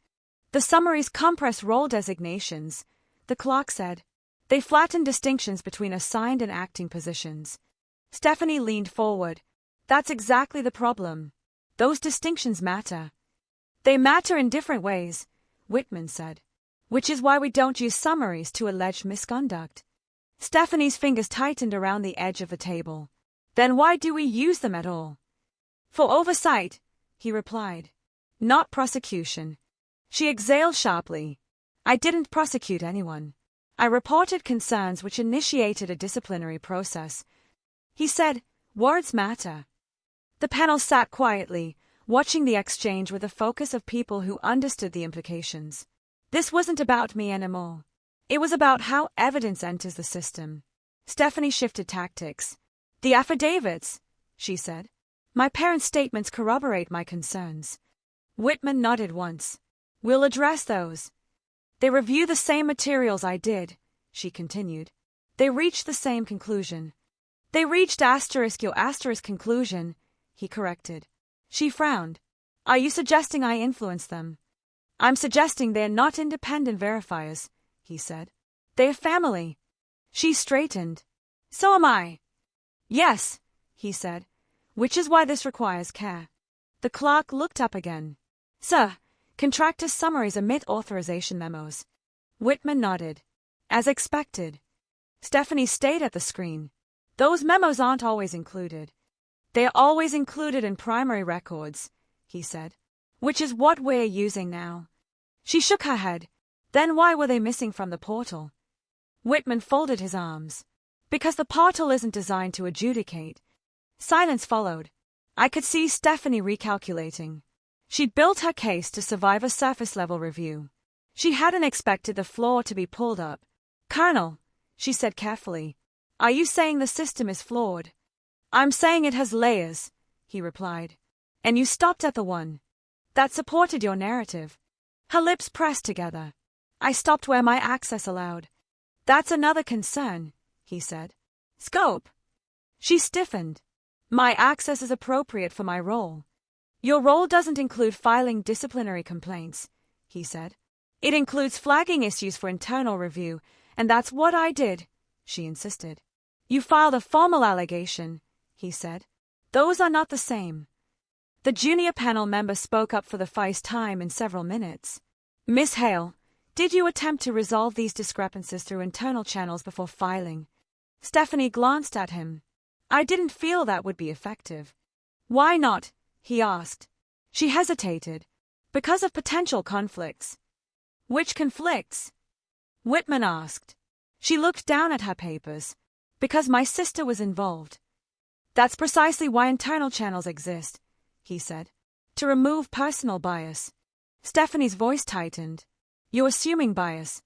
The summaries compress role designations, the clerk said. They flatten distinctions between assigned and acting positions. Stephanie leaned forward. That's exactly the problem. Those distinctions matter. They matter in different ways, Whitman said. Which is why we don't use summaries to allege misconduct. Stephanie's fingers tightened around the edge of the table. Then why do we use them at all? For oversight, he replied. Not prosecution. She exhaled sharply. I didn't prosecute anyone. I reported concerns which initiated a disciplinary process. He said, words matter. The panel sat quietly, watching the exchange with the focus of people who understood the implications. This wasn't about me anymore. It was about how evidence enters the system. Stephanie shifted tactics. The affidavits, she said. My parents' statements corroborate my concerns. Whitman nodded once. We'll address those. They review the same materials I did, she continued. They reached the same conclusion. They reached your asterisk conclusion, he corrected. She frowned. Are you suggesting I influence them? I'm suggesting they're not independent verifiers, he said. They're family. She straightened. So am I. Yes, he said, which is why this requires care. The clerk looked up again. Sir, contractor summaries omit authorization memos. Whitman nodded. As expected. Stephanie stayed at the screen. Those memos aren't always included. They're always included in primary records, he said. Which is what we're using now. She shook her head. Then why were they missing from the portal? Whitman folded his arms. Because the portal isn't designed to adjudicate. Silence followed. I could see Stephanie recalculating. She'd built her case to survive a surface-level review. She hadn't expected the floor to be pulled up. Colonel, she said carefully, are you saying the system is flawed? I'm saying it has layers, he replied. And you stopped at the one that supported your narrative. Her lips pressed together. I stopped where my access allowed. That's another concern, he said. Scope. She stiffened. My access is appropriate for my role. Your role doesn't include filing disciplinary complaints, he said. It includes flagging issues for internal review, and that's what I did, she insisted. You filed a formal allegation, he said. Those are not the same. The junior panel member spoke up for the first time in several minutes. Miss Hale, did you attempt to resolve these discrepancies through internal channels before filing? Stephanie glanced at him. I didn't feel that would be effective. Why not? He asked. She hesitated. Because of potential conflicts. Which conflicts? Whitman asked. She looked down at her papers. Because my sister was involved. That's precisely why internal channels exist, he said. To remove personal bias. Stephanie's voice tightened. You're assuming bias.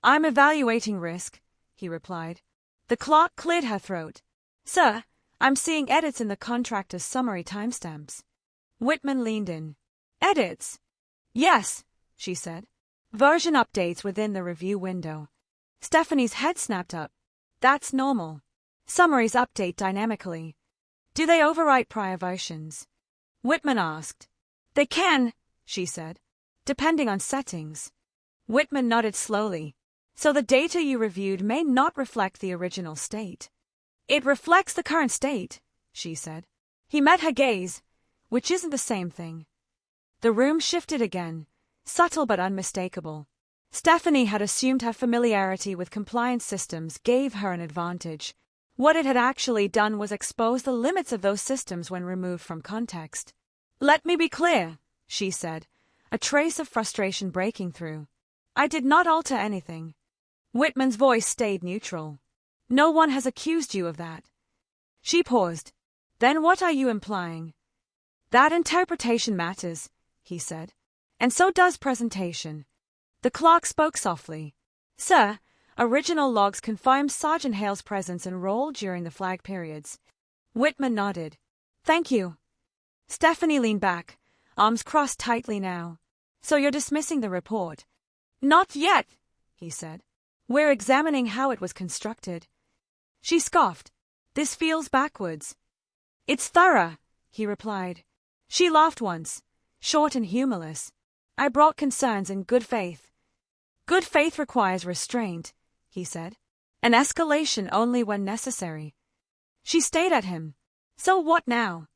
I'm evaluating risk, he replied. The clerk cleared her throat. Sir, I'm seeing edits in the contractor's summary timestamps. Whitman leaned in. Edits? Yes, she said. Version updates within the review window. Stephanie's head snapped up. That's normal. Summaries update dynamically. Do they overwrite prior versions? Whitman asked. They can, she said, depending on settings. Whitman nodded slowly. So the data you reviewed may not reflect the original state. It reflects the current state, she said. He met her gaze, which isn't the same thing. The room shifted again, subtle but unmistakable. Stephanie had assumed her familiarity with compliance systems gave her an advantage. What it had actually done was expose the limits of those systems when removed from context. Let me be clear, she said, a trace of frustration breaking through. I did not alter anything. Whitman's voice stayed neutral. No one has accused you of that. She paused. Then what are you implying? That interpretation matters, he said. And so does presentation. The clerk spoke softly. Sir, original logs confirm Sergeant Hale's presence and role during the flag periods. Whitman nodded. Thank you. Stephanie leaned back, arms crossed tightly now. So you're dismissing the report? Not yet, he said. We're examining how it was constructed. She scoffed. This feels backwards. It's thorough, he replied. She laughed once, short and humorless. I brought concerns in good faith. Good faith requires restraint, he said. An escalation only when necessary. She stayed at him. So what now?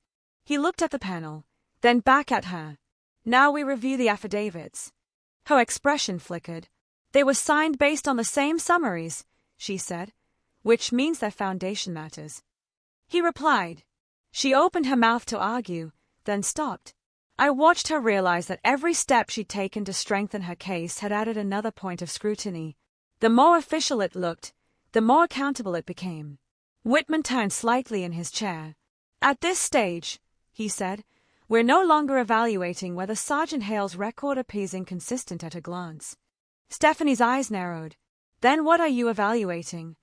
He looked at the panel, then back at her. Now we review the affidavits. Her expression flickered. They were signed based on the same summaries, she said, which means their foundation matters. He replied. She opened her mouth to argue, then stopped. I watched her realize that every step she'd taken to strengthen her case had added another point of scrutiny. The more official it looked, the more accountable it became. Whitman turned slightly in his chair. At this stage, he said, we're no longer evaluating whether Sergeant Hale's record appears inconsistent at a glance. Stephanie's eyes narrowed. Then what are you evaluating?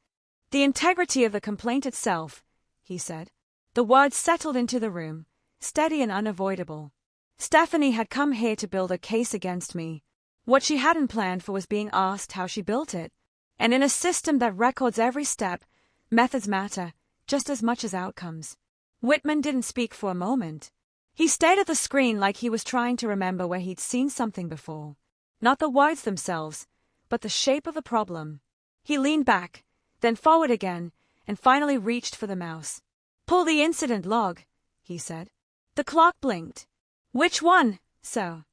The integrity of the complaint itself, he said. The words settled into the room, steady and unavoidable. Stephanie had come here to build a case against me. What she hadn't planned for was being asked how she built it. And in a system that records every step, methods matter, just as much as outcomes. Whitman didn't speak for a moment. He stared at the screen like he was trying to remember where he'd seen something before. Not the words themselves, but the shape of the problem. He leaned back, then forward again, and finally reached for the mouse. Pull the incident log, he said. The clock blinked. Which one, sir?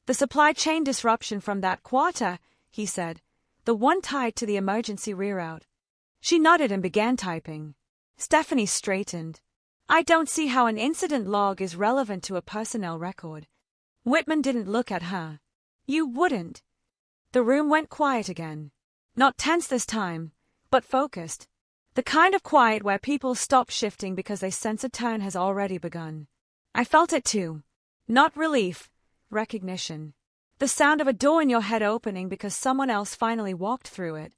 The supply chain disruption from that quarter, he said. The one tied to the emergency reroute. She nodded and began typing. Stephanie straightened. I don't see how an incident log is relevant to a personnel record. Whitman didn't look at her. You wouldn't. The room went quiet again. Not tense this time, but focused. The kind of quiet where people stop shifting because they sense a turn has already begun. I felt it too. Not relief, recognition. The sound of a door in your head opening because someone else finally walked through it.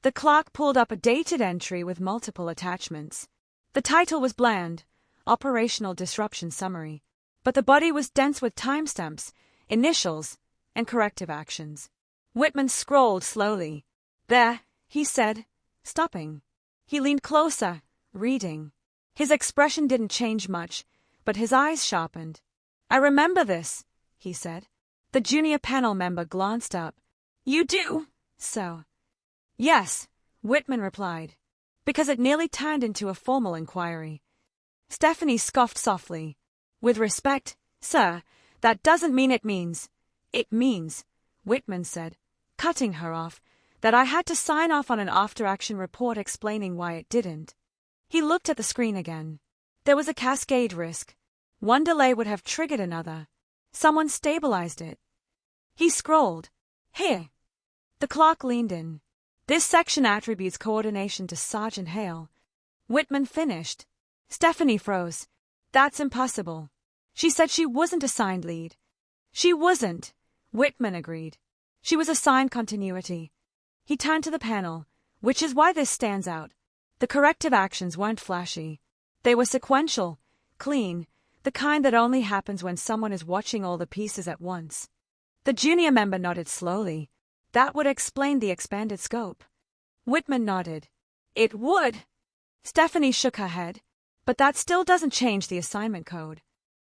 The clerk pulled up a dated entry with multiple attachments. The title was bland, Operational Disruption Summary, but the body was dense with timestamps, initials, and corrective actions. Whitman scrolled slowly. There, he said, stopping. He leaned closer, reading. His expression didn't change much, but his eyes sharpened. I remember this, he said. The junior panel member glanced up. You do? So. Yes, Whitman replied, because it nearly turned into a formal inquiry. Stephanie scoffed softly. With respect, sir, that doesn't mean it means. It means, Whitman said, cutting her off, that I had to sign off on an after-action report explaining why it didn't. He looked at the screen again. There was a cascade risk. One delay would have triggered another. Someone stabilized it. He scrolled. Here. The clerk leaned in. This section attributes coordination to Sergeant Hale. Whitman finished. Stephanie froze. That's impossible. She said she wasn't assigned lead. She wasn't, Whitman agreed. She was assigned continuity. He turned to the panel, which is why this stands out. The corrective actions weren't flashy. They were sequential, clean, the kind that only happens when someone is watching all the pieces at once. The junior member nodded slowly. That would explain the expanded scope. Whitman nodded. It would. Stephanie shook her head. But that still doesn't change the assignment code.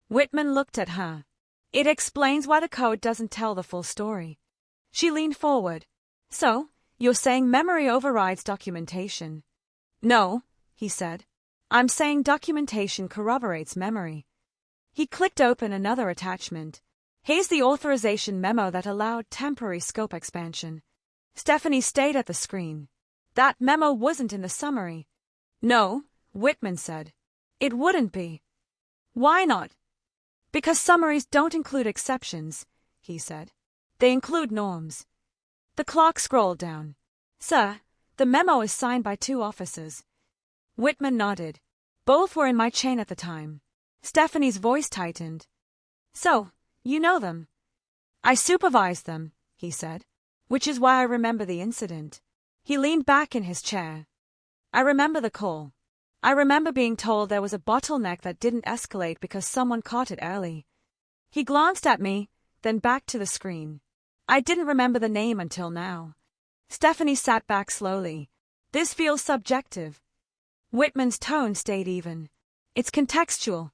Whitman looked at her. It explains why the code doesn't tell the full story. She leaned forward. So, you're saying memory overrides documentation? No, he said. I'm saying documentation corroborates memory. He clicked open another attachment. Here's the authorization memo that allowed temporary scope expansion. Stephanie stayed at the screen. That memo wasn't in the summary. No, Whitman said. It wouldn't be. Why not? Because summaries don't include exceptions, he said. They include norms. The clerk scrolled down. Sir, the memo is signed by 2 officers. Whitman nodded. Both were in my chain at the time. Stephanie's voice tightened. So, you know them? I supervised them, he said, which is why I remember the incident. He leaned back in his chair. I remember the call. I remember being told there was a bottleneck that didn't escalate because someone caught it early. He glanced at me, then back to the screen. I didn't remember the name until now. Stephanie sat back slowly. This feels subjective. Whitman's tone stayed even. It's contextual.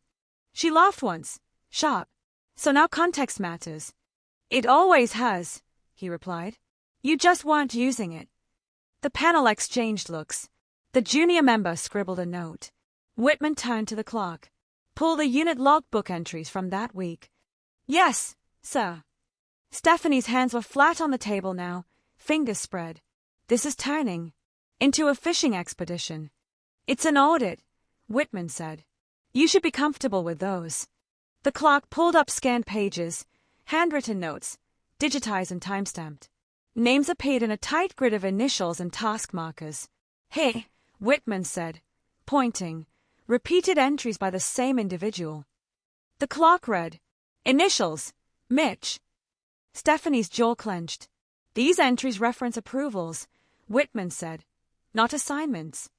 She laughed once, sharp. So now context matters. It always has, he replied. You just weren't using it. The panel exchanged looks. The junior member scribbled a note. Whitman turned to the clerk. Pull the unit logbook entries from that week. Yes, sir. Stephanie's hands were flat on the table now, fingers spread. This is turning into a fishing expedition. It's an audit, Whitman said. You should be comfortable with those. The clerk pulled up scanned pages, handwritten notes, digitized and timestamped. Names appeared in a tight grid of initials and task markers. Hey, Whitman said, pointing. Repeated entries by the same individual. The clerk read, Initials, Mitch. Stephanie's jaw clenched. These entries reference approvals, Whitman said, not assignments.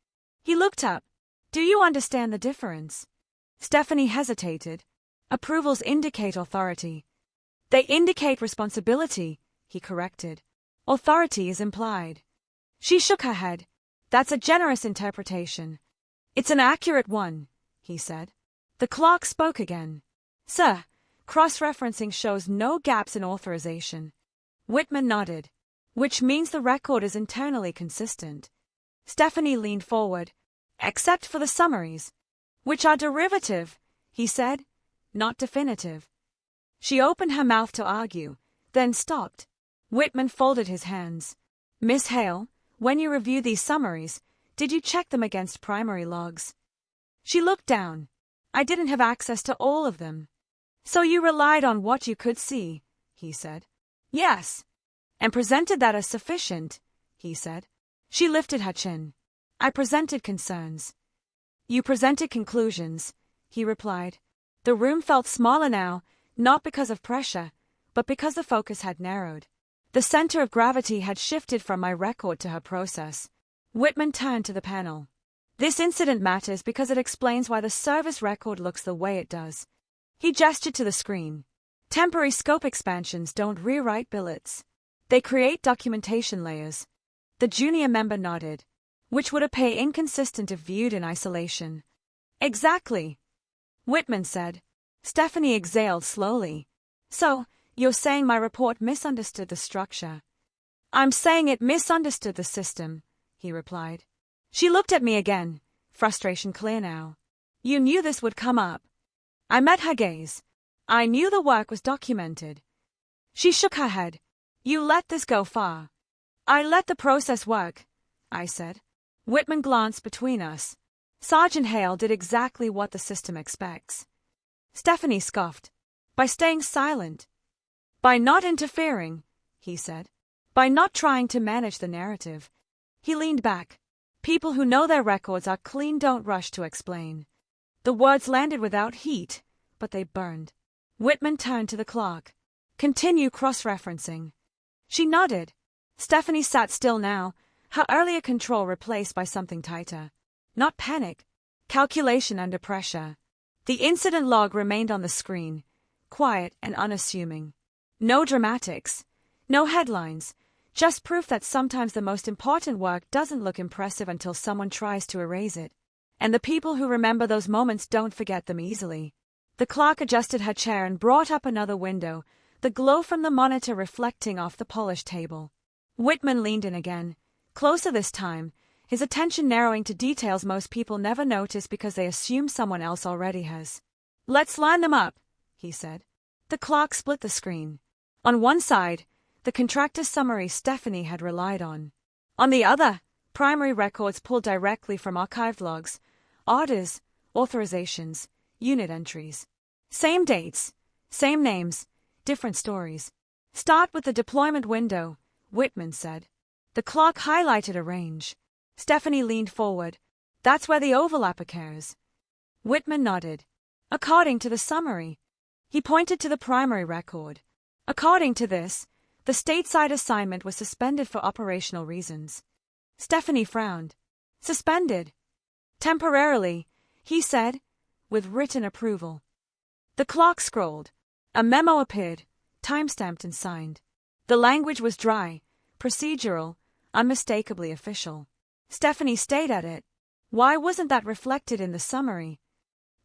He looked up. Do you understand the difference? Stephanie hesitated. Approvals indicate authority. They indicate responsibility, he corrected. Authority is implied. She shook her head. That's a generous interpretation. It's an accurate one, he said. The clerk spoke again. Sir, cross-referencing shows no gaps in authorization. Whitman nodded, which means the record is internally consistent. Stephanie leaned forward. Except for the summaries, which are derivative, he said, not definitive. She opened her mouth to argue, then stopped. Whitman folded his hands. Miss Hale, when you review these summaries, did you check them against primary logs? She looked down. I didn't have access to all of them. So you relied on what you could see, he said. Yes. And presented that as sufficient, he said. She lifted her chin. I presented concerns. You presented conclusions, he replied. The room felt smaller now, not because of pressure, but because the focus had narrowed. The center of gravity had shifted from my record to her process. Whitman turned to the panel. This incident matters because it explains why the service record looks the way it does. He gestured to the screen. Temporary scope expansions don't rewrite billets. They create documentation layers. The junior member nodded, which would appear inconsistent if viewed in isolation. Exactly, Whitman said. Stephanie exhaled slowly. So, you're saying my report misunderstood the structure? I'm saying it misunderstood the system, he replied. She looked at me again, frustration clear now. You knew this would come up. I met her gaze. I knew the work was documented. She shook her head. You let this go far. I let the process work, I said. Whitman glanced between us. Sergeant Hale did exactly what the system expects. Stephanie scoffed. By staying silent. By not interfering, he said. By not trying to manage the narrative. He leaned back. People who know their records are clean don't rush to explain. The words landed without heat, but they burned. Whitman turned to the clock. Continue cross-referencing. She nodded. Stephanie sat still now, her earlier control replaced by something tighter. Not panic. Calculation under pressure. The incident log remained on the screen, quiet and unassuming. No dramatics. No headlines. Just proof that sometimes the most important work doesn't look impressive until someone tries to erase it. And the people who remember those moments don't forget them easily. The clerk adjusted her chair and brought up another window, the glow from the monitor reflecting off the polished table. Whitman leaned in again, closer this time, his attention narrowing to details most people never notice because they assume someone else already has. Let's line them up, he said. The clerk split the screen. On one side, the contractor's summary Stephanie had relied on. On the other, primary records pulled directly from archived logs, orders, authorizations, unit entries. Same dates, same names, different stories. Start with the deployment window, Whitman said. The clerk highlighted a range. Stephanie leaned forward. That's where the overlap occurs. Whitman nodded. According to the summary. He pointed to the primary record. According to this, the stateside assignment was suspended for operational reasons. Stephanie frowned. Suspended. Temporarily, he said, with written approval. The clerk scrolled. A memo appeared, time-stamped and signed. The language was dry, procedural, unmistakably official. Stephanie stayed at it. Why wasn't that reflected in the summary?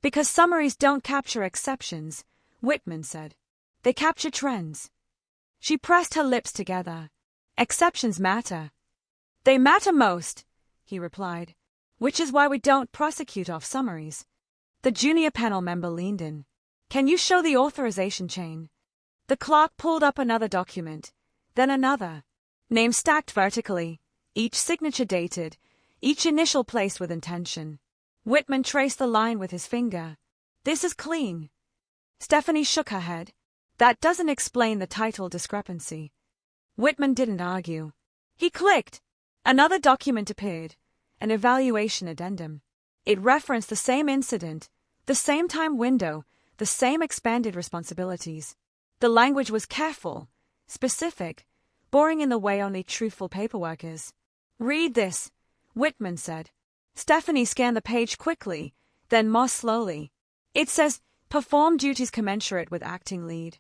Because summaries don't capture exceptions, Whitman said. They capture trends. She pressed her lips together. Exceptions matter. They matter most, he replied, which is why we don't prosecute off summaries. The junior panel member leaned in. Can you show the authorization chain? The clerk pulled up another document, then another. Names stacked vertically, each signature dated, each initial placed with intention. Whitman traced the line with his finger. This is clean. Stephanie shook her head. That doesn't explain the title discrepancy. Whitman didn't argue. He clicked. Another document appeared, an evaluation addendum. It referenced the same incident, the same time window, the same expanded responsibilities. The language was careful, specific, boring in the way only truthful paperwork is. Read this, Whitman said. Stephanie scanned the page quickly, then more slowly. It says, perform duties commensurate with acting lead.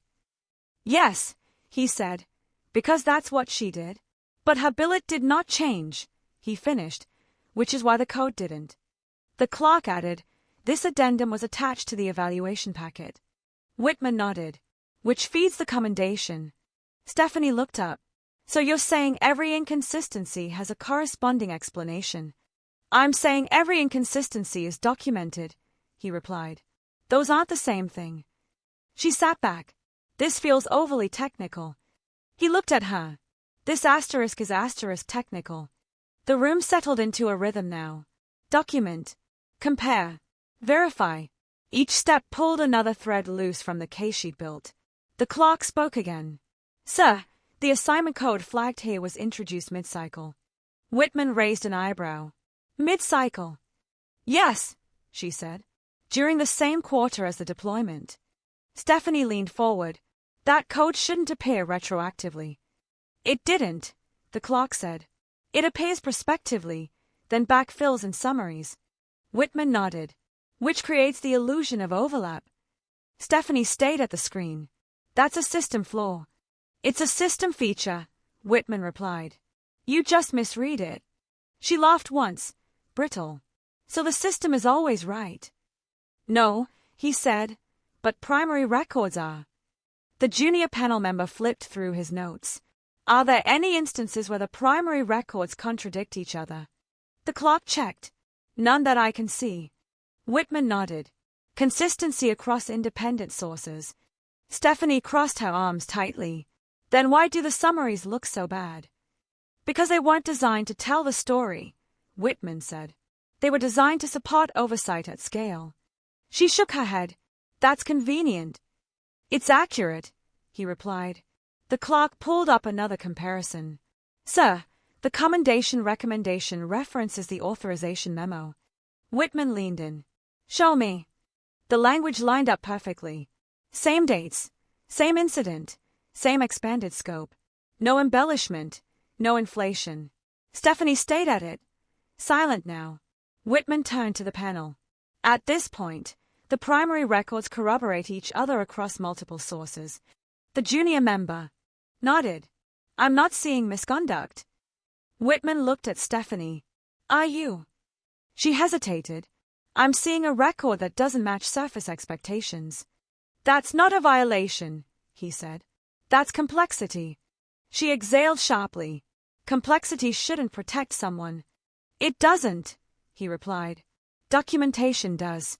Yes, he said, because that's what she did. But her billet did not change, he finished, which is why the code didn't. The clerk added, this addendum was attached to the evaluation packet. Whitman nodded, which feeds the commendation. Stephanie looked up. So you're saying every inconsistency has a corresponding explanation? I'm saying every inconsistency is documented, he replied. Those aren't the same thing. She sat back. This feels overly technical. He looked at her. This asterisk is asterisk technical. The room settled into a rhythm now. Document. Compare. Verify. Each step pulled another thread loose from the case she'd built. The clerk spoke again. Sir, the assignment code flagged here was introduced mid-cycle. Whitman raised an eyebrow. Mid-cycle. Yes, she said. During the same quarter as the deployment. Stephanie leaned forward. That code shouldn't appear retroactively. It didn't, the clerk said. It appears prospectively, then backfills in summaries. Whitman nodded, which creates the illusion of overlap. Stephanie stayed at the screen. That's a system flaw. It's a system feature, Whitman replied. You just misread it. She laughed once, brittle. So the system is always right. No, he said, but primary records are. The junior panel member flipped through his notes. Are there any instances where the primary records contradict each other? The clerk checked. None that I can see. Whitman nodded. Consistency across independent sources. Stephanie crossed her arms tightly. Then why do the summaries look so bad? Because they weren't designed to tell the story, Whitman said. They were designed to support oversight at scale. She shook her head. That's convenient. It's accurate, he replied. The clerk pulled up another comparison. Sir, the commendation recommendation references the authorization memo. Whitman leaned in. Show me. The language lined up perfectly. Same dates, same incident, same expanded scope. No embellishment, no inflation. Stephanie stayed at it. Silent now. Whitman turned to the panel. At this point, the primary records corroborate each other across multiple sources. The junior member nodded. I'm not seeing misconduct. Whitman looked at Stephanie. Are you? She hesitated. I'm seeing a record that doesn't match surface expectations. That's not a violation, he said. That's complexity. She exhaled sharply. Complexity shouldn't protect someone. It doesn't, he replied. Documentation does.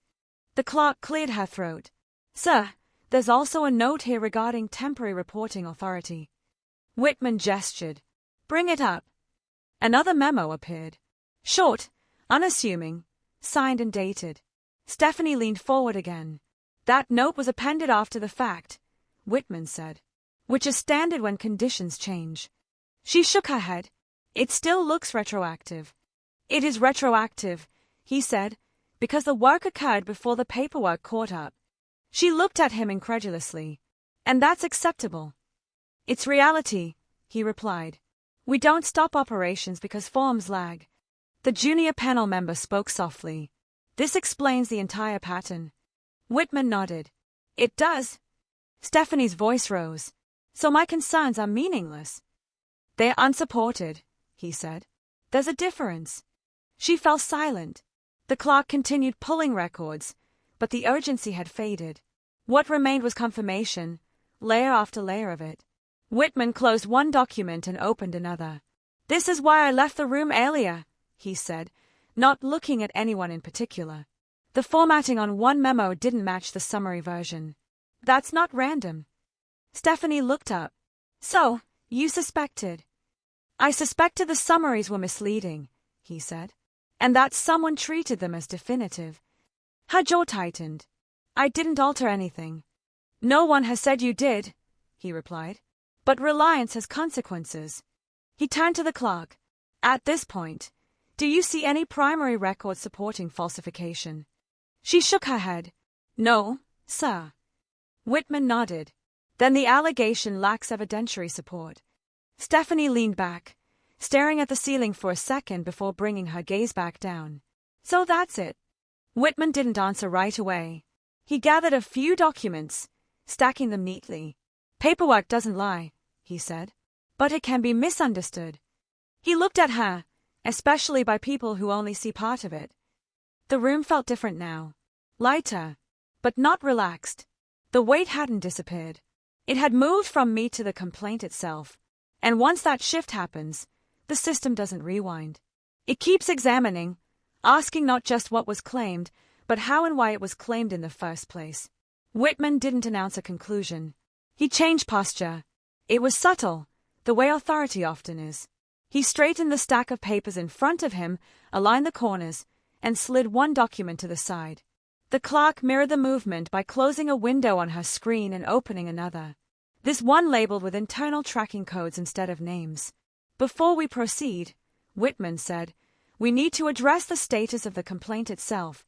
The clerk cleared her throat. Sir, there's also a note here regarding temporary reporting authority. Whitman gestured. Bring it up. Another memo appeared. Short, unassuming, signed and dated. Stephanie leaned forward again. That note was appended after the fact, Whitman said, which is standard when conditions change. She shook her head. It still looks retroactive. It is retroactive, he said, because the work occurred before the paperwork caught up. She looked at him incredulously. And that's acceptable. It's reality, he replied. We don't stop operations because forms lag. The junior panel member spoke softly. This explains the entire pattern. Whitman nodded. It does. Stephanie's voice rose. So my concerns are meaningless. They're unsupported, he said. There's a difference. She fell silent. The clerk continued pulling records, but the urgency had faded. What remained was confirmation, layer after layer of it. Whitman closed one document and opened another. This is why I left the room earlier, he said, not looking at anyone in particular. The formatting on one memo didn't match the summary version. That's not random. Stephanie looked up. So, you suspected. I suspected the summaries were misleading, he said, and that someone treated them as definitive. Her jaw tightened. I didn't alter anything. No one has said you did, he replied. But reliance has consequences. He turned to the clerk. At this point, do you see any primary record supporting falsification? She shook her head. No, sir. Whitman nodded. Then the allegation lacks evidentiary support. Stephanie leaned back, staring at the ceiling for a second before bringing her gaze back down. So that's it. Whitman didn't answer right away. He gathered a few documents, stacking them neatly. Paperwork doesn't lie, he said, but it can be misunderstood. He looked at her, especially by people who only see part of it. The room felt different now. Lighter, but not relaxed. The weight hadn't disappeared. It had moved from me to the complaint itself. And once that shift happens, the system doesn't rewind. It keeps examining, asking not just what was claimed, but how and why it was claimed in the first place. Whitman didn't announce a conclusion. He changed posture. It was subtle, the way authority often is. He straightened the stack of papers in front of him, aligned the corners, and slid one document to the side. The clerk mirrored the movement by closing a window on her screen and opening another. This one labeled with internal tracking codes instead of names. Before we proceed, Whitman said, we need to address the status of the complaint itself.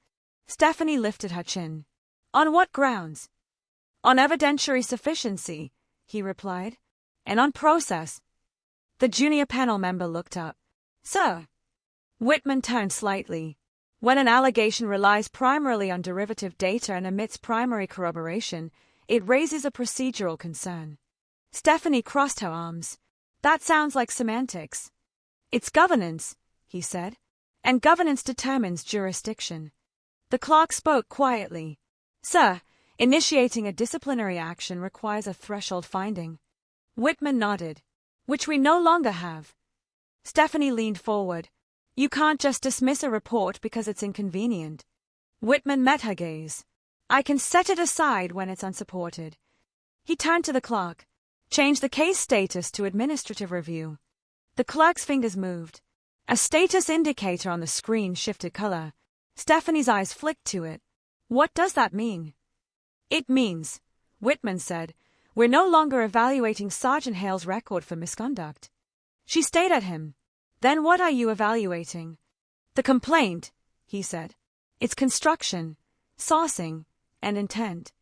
Stephanie lifted her chin. On what grounds? On evidentiary sufficiency, he replied, and on process. The junior panel member looked up. Sir. Whitman turned slightly. When an allegation relies primarily on derivative data and omits primary corroboration, it raises a procedural concern. Stephanie crossed her arms. That sounds like semantics. It's governance, he said, and governance determines jurisdiction. The clerk spoke quietly. Sir, initiating a disciplinary action requires a threshold finding. Whitman nodded. which we no longer have. Stephanie leaned forward. You can't just dismiss a report because it's inconvenient. Whitman met her gaze. I can set it aside when it's unsupported. He turned to the clerk. Change the case status to administrative review. The clerk's fingers moved. A status indicator on the screen shifted color. Stephanie's eyes flicked to it. What does that mean? It means, Whitman said, we're no longer evaluating Sergeant Hale's record for misconduct. She stared at him. Then what are you evaluating? The complaint, he said. Its construction, sourcing, and intent.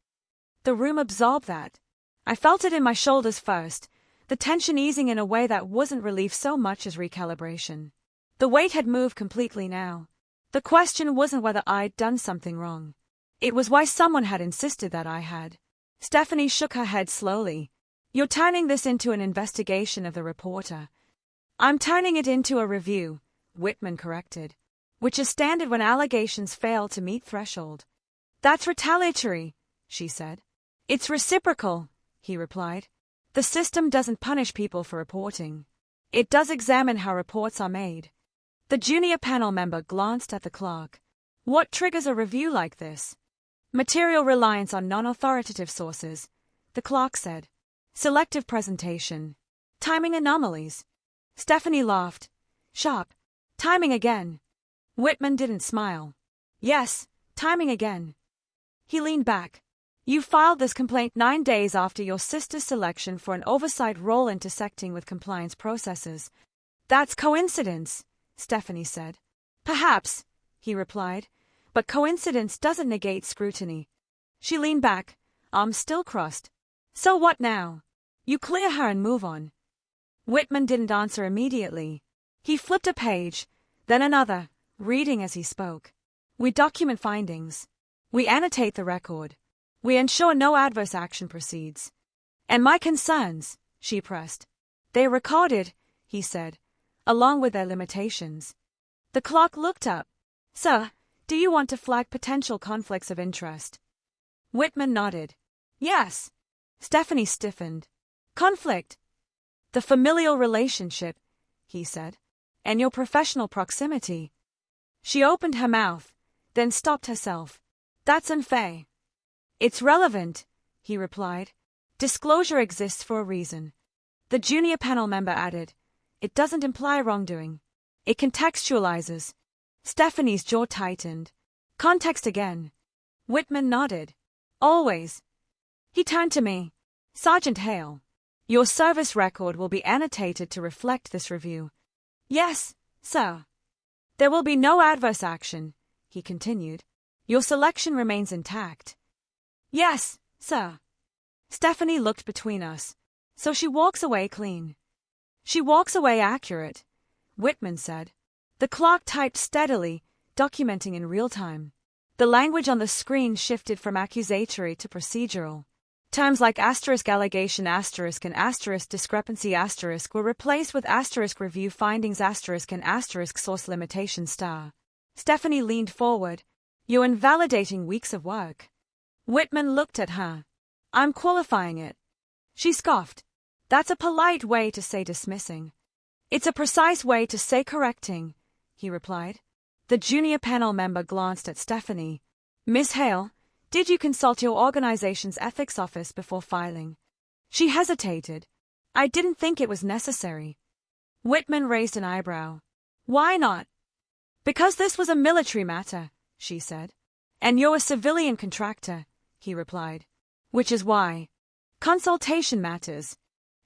The room absorbed that. I felt it in my shoulders first, the tension easing in a way that wasn't relief so much as recalibration. The weight had moved completely now. The question wasn't whether I'd done something wrong. It was why someone had insisted that I had. Stephanie shook her head slowly. You're turning this into an investigation of the reporter. I'm turning it into a review, Whitman corrected, which is standard when allegations fail to meet threshold. That's retaliatory, she said. It's reciprocal, he replied. The system doesn't punish people for reporting. It does examine how reports are made. The junior panel member glanced at the clerk. What triggers a review like this? Material reliance on non-authoritative sources, the clerk said. Selective presentation. Timing anomalies. Stephanie laughed. Sharp. Timing again. Whitman didn't smile. Yes, timing again. He leaned back. You filed this complaint 9 days after your sister's selection for an oversight role intersecting with compliance processes. That's coincidence, Stephanie said. Perhaps, he replied, but coincidence doesn't negate scrutiny. She leaned back, arms still crossed. So what now? You clear her and move on. Whitman didn't answer immediately. He flipped a page, then another, reading as he spoke. We document findings. We annotate the record. We ensure no adverse action proceeds. And my concerns, she pressed. They're recorded, he said, along with their limitations. The clerk looked up. Sir, do you want to flag potential conflicts of interest? Whitman nodded. Yes. Stephanie stiffened. Conflict. The familial relationship, he said, and your professional proximity. She opened her mouth, then stopped herself. That's unfair. It's relevant, he replied. Disclosure exists for a reason. The junior panel member added. It doesn't imply wrongdoing. It contextualizes. Stephanie's jaw tightened. Context again. Whitman nodded. Always. He turned to me. Sergeant Hale, your service record will be annotated to reflect this review. Yes, sir. There will be no adverse action, he continued. Your selection remains intact. Yes, sir. Stephanie looked between us. So she walks away clean. She walks away accurate, Whitman said. The clerk typed steadily, documenting in real time. The language on the screen shifted from accusatory to procedural. Terms like asterisk allegation asterisk and asterisk discrepancy asterisk were replaced with asterisk review findings asterisk and asterisk source limitation star. Stephanie leaned forward. You're invalidating weeks of work. Whitman looked at her. I'm qualifying it. She scoffed. That's a polite way to say dismissing. It's a precise way to say correcting, he replied. The junior panel member glanced at Stephanie. Miss Hale, did you consult your organization's ethics office before filing? She hesitated. I didn't think it was necessary. Whitman raised an eyebrow. Why not? Because this was a military matter, she said. And you're a civilian contractor, he replied. Which is why. Consultation matters.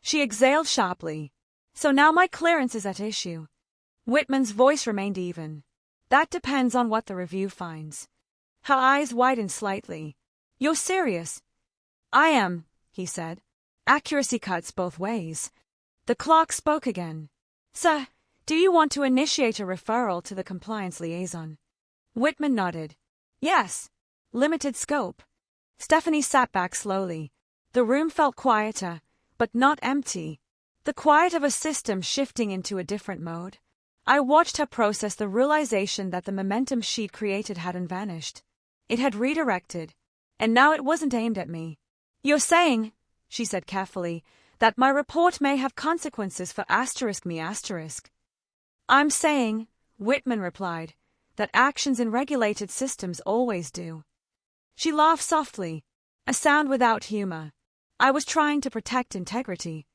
She exhaled sharply. So now my clearance is at issue. Whitman's voice remained even. That depends on what the review finds. Her eyes widened slightly. You're serious? I am, he said. Accuracy cuts both ways. The clerk spoke again. Sir, do you want to initiate a referral to the compliance liaison? Whitman nodded. Yes. Limited scope. Stephanie sat back slowly. The room felt quieter, but not empty. The quiet of a system shifting into a different mode. I watched her process the realization that the momentum she'd created hadn't vanished. It had redirected, and now it wasn't aimed at me. You're saying, she said carefully, that my report may have consequences for me. I'm saying, Whitman replied, that actions in regulated systems always do. She laughed softly, a sound without humor. I was trying to protect integrity.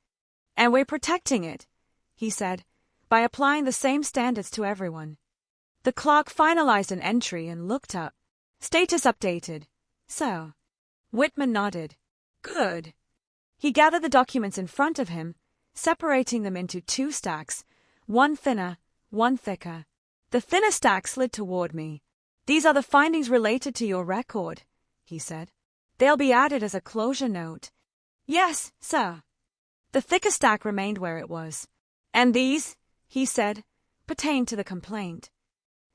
And we're protecting it, he said, by applying the same standards to everyone. The clerk finalized an entry and looked up. Status updated. So. Whitman nodded. Good. He gathered the documents in front of him, separating them into 2 stacks, one thinner, one thicker. The thinner stack slid toward me. These are the findings related to your record, he said. They'll be added as a closure note. Yes, sir. The thicker stack remained where it was. And these, he said, pertain to the complaint.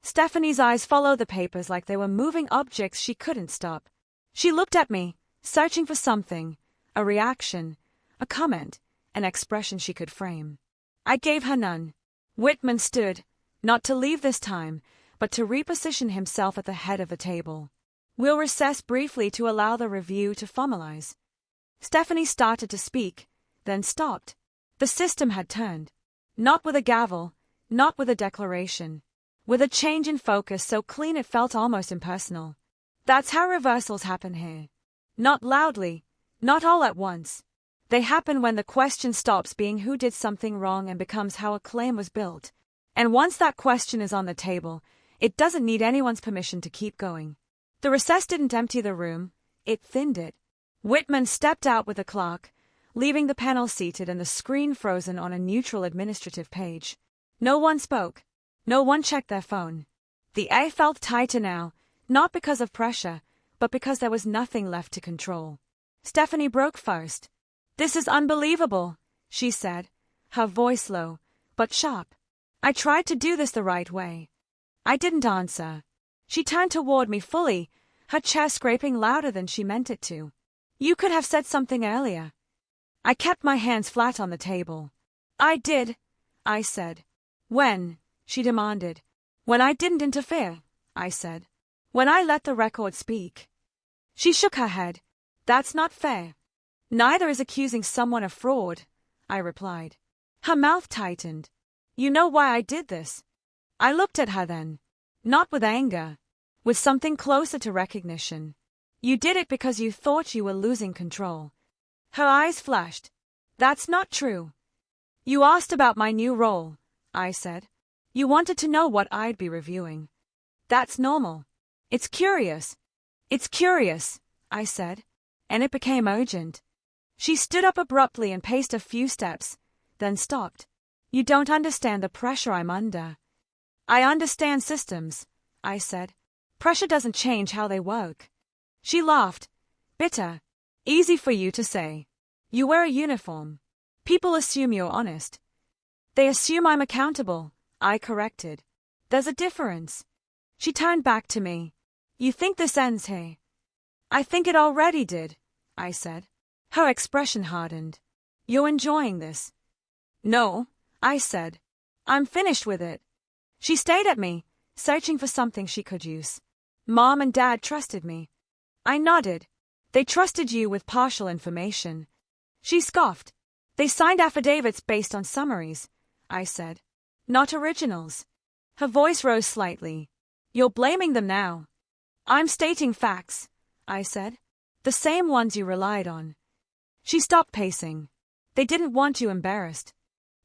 Stephanie's eyes followed the papers like they were moving objects she couldn't stop. She looked at me, searching for something, a reaction, a comment, an expression she could frame. I gave her none. Whitman stood, not to leave this time, but to reposition himself at the head of the table. We'll recess briefly to allow the review to formalize. Stephanie started to speak, then stopped. The system had turned. Not with a gavel, not with a declaration. With a change in focus so clean it felt almost impersonal. That's how reversals happen here. Not loudly, not all at once. They happen when the question stops being who did something wrong and becomes how a claim was built. And once that question is on the table, it doesn't need anyone's permission to keep going. The recess didn't empty the room, it thinned it. Whitman stepped out with the clerk, leaving the panel seated and the screen frozen on a neutral administrative page. No one spoke. No one checked their phone. The air felt tighter now, not because of pressure, but because there was nothing left to control. Stephanie broke first. This is unbelievable, she said, her voice low, but sharp. I tried to do this the right way. I didn't answer. She turned toward me fully, her chair scraping louder than she meant it to. You could have said something earlier. I kept my hands flat on the table. I did, I said. When? She demanded. When I didn't interfere, I said. When I let the record speak. She shook her head. That's not fair. Neither is accusing someone of fraud, I replied. Her mouth tightened. You know why I did this? I looked at her then. Not with anger. With something closer to recognition. You did it because you thought you were losing control. Her eyes flashed. That's not true. You asked about my new role, I said. You wanted to know what I'd be reviewing. That's normal. It's curious. It's curious, I said, and it became urgent. She stood up abruptly and paced a few steps, then stopped. You don't understand the pressure I'm under. I understand systems, I said. Pressure doesn't change how they work. She laughed. Bitter. Easy for you to say. You wear a uniform. People assume you're honest. They assume I'm accountable, I corrected. There's a difference. She turned back to me. You think this ends here? I think it already did, I said. Her expression hardened. You're enjoying this? No, I said. I'm finished with it. She stayed at me, searching for something she could use. Mom and Dad trusted me. I nodded. They trusted you with partial information. She scoffed. They signed affidavits based on summaries, I said. Not originals. Her voice rose slightly. You're blaming them now. I'm stating facts, I said. The same ones you relied on. She stopped pacing. They didn't want you embarrassed.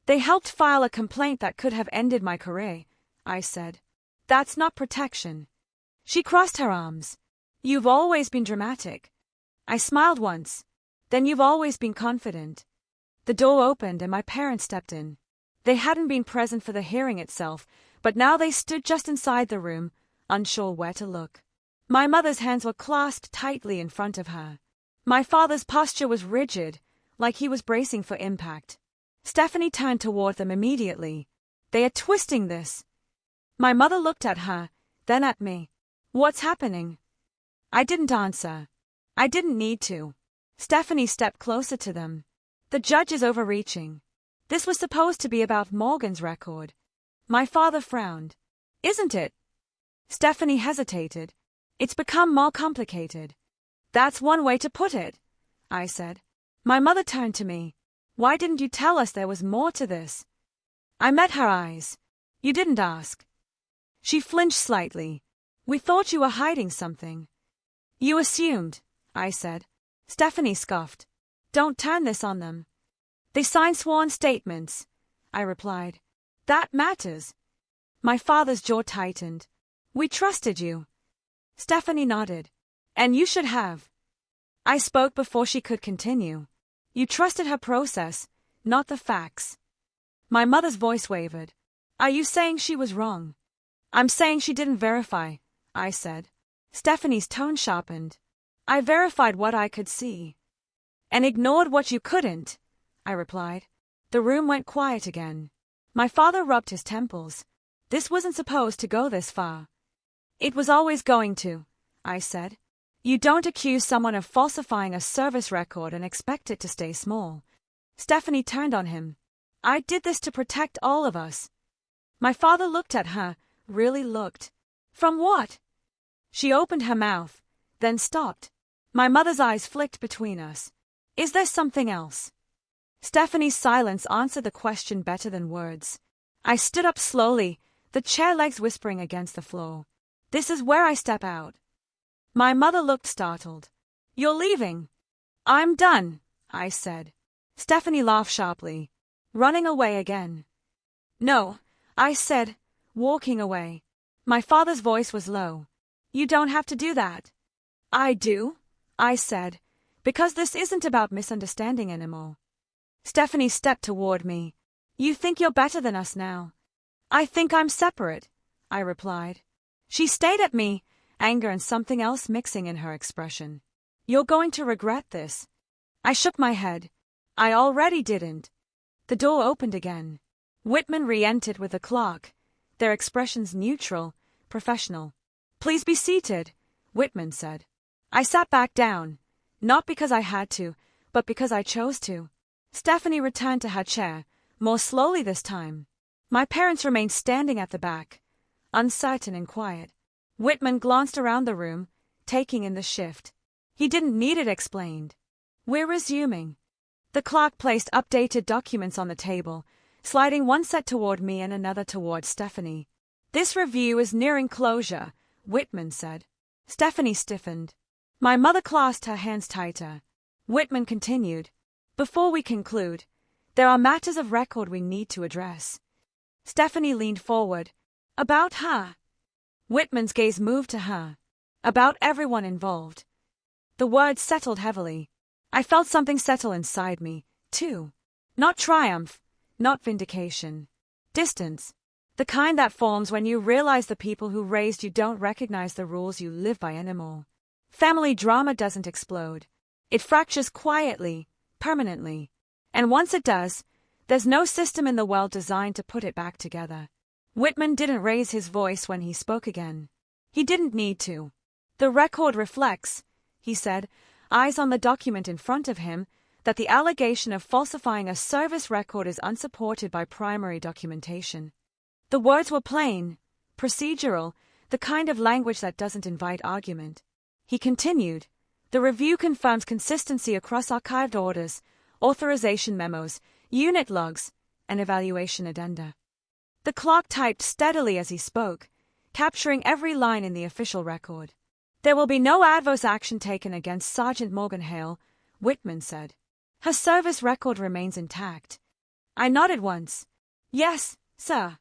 They helped file a complaint that could have ended my career, I said. That's not protection. She crossed her arms. You've always been dramatic. I smiled once. Then you've always been confident. The door opened and my parents stepped in. They hadn't been present for the hearing itself, but now they stood just inside the room, unsure where to look. My mother's hands were clasped tightly in front of her. My father's posture was rigid, like he was bracing for impact. Stephanie turned toward them immediately. They are twisting this. My mother looked at her, then at me. What's happening? I didn't answer. I didn't need to. Stephanie stepped closer to them. The judge is overreaching. This was supposed to be about Morgan's record. My father frowned. Isn't it? Stephanie hesitated. It's become more complicated. That's one way to put it, I said. My mother turned to me. Why didn't you tell us there was more to this? I met her eyes. You didn't ask. She flinched slightly. We thought you were hiding something. You assumed, I said. Stephanie scoffed. Don't turn this on them. They signed sworn statements, I replied. That matters. My father's jaw tightened. We trusted you. Stephanie nodded. And you should have. I spoke before she could continue. You trusted her process, not the facts. My mother's voice wavered. Are you saying she was wrong? I'm saying she didn't verify, I said. Stephanie's tone sharpened. I verified what I could see. And ignored what you couldn't, I replied. The room went quiet again. My father rubbed his temples. This wasn't supposed to go this far. It was always going to, I said. You don't accuse someone of falsifying a service record and expect it to stay small. Stephanie turned on him. I did this to protect all of us. My father looked at her, really looked. From what? She opened her mouth, then stopped. My mother's eyes flicked between us. Is there something else? Stephanie's silence answered the question better than words. I stood up slowly, the chair legs whispering against the floor. This is where I step out. My mother looked startled. You're leaving? I'm done, I said. Stephanie laughed sharply. Running away again. No, I said, walking away. My father's voice was low. You don't have to do that. I do, I said, because this isn't about misunderstanding anymore. Stephanie stepped toward me. You think you're better than us now. I think I'm separate, I replied. She stayed at me, anger and something else mixing in her expression. You're going to regret this. I shook my head. I already didn't. The door opened again. Whitman re-entered with the clerk, their expressions neutral, professional. Please be seated, Whitman said. I sat back down, not because I had to, but because I chose to. Stephanie returned to her chair, more slowly this time. My parents remained standing at the back, uncertain and quiet. Whitman glanced around the room, taking in the shift. He didn't need it explained. We're resuming. The clerk placed updated documents on the table, sliding one set toward me and another toward Stephanie. This review is nearing closure, Whitman said. Stephanie stiffened. My mother clasped her hands tighter. Whitman continued. Before we conclude, there are matters of record we need to address. Stephanie leaned forward. About her. Whitman's gaze moved to her. About everyone involved. The words settled heavily. I felt something settle inside me, too. Not triumph, not vindication. Distance. The kind that forms when you realize the people who raised you don't recognize the rules you live by anymore. Family drama doesn't explode. It fractures quietly, permanently. And once it does, there's no system in the world designed to put it back together. Whitman didn't raise his voice when he spoke again. He didn't need to. The record reflects, he said, eyes on the document in front of him, that the allegation of falsifying a service record is unsupported by primary documentation. The words were plain, procedural, the kind of language that doesn't invite argument. He continued, the review confirms consistency across archived orders, authorization memos, unit logs, and evaluation addenda. The clerk typed steadily as he spoke, capturing every line in the official record. There will be no adverse action taken against Sergeant Morgan Hale, Whitman said. Her service record remains intact. I nodded once. Yes, sir.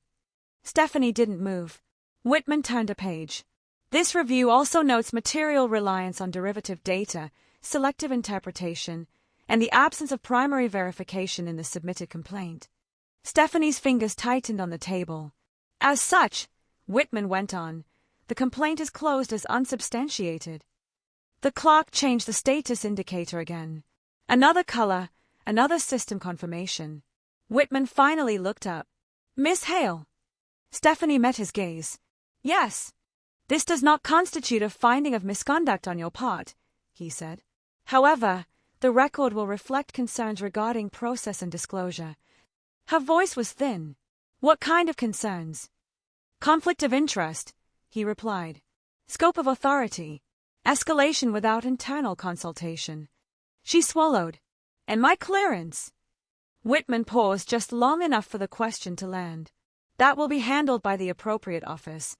Stephanie didn't move. Whitman turned a page. This review also notes material reliance on derivative data, selective interpretation, and the absence of primary verification in the submitted complaint. Stephanie's fingers tightened on the table. As such, Whitman went on, the complaint is closed as unsubstantiated. The clerk changed the status indicator again. Another color, another system confirmation. Whitman finally looked up. Miss Hale. Stephanie met his gaze. Yes. This does not constitute a finding of misconduct on your part, he said. However, the record will reflect concerns regarding process and disclosure. Her voice was thin. What kind of concerns? Conflict of interest, he replied. Scope of authority. Escalation without internal consultation. She swallowed. And my clearance? Whitman paused just long enough for the question to land. That will be handled by the appropriate office.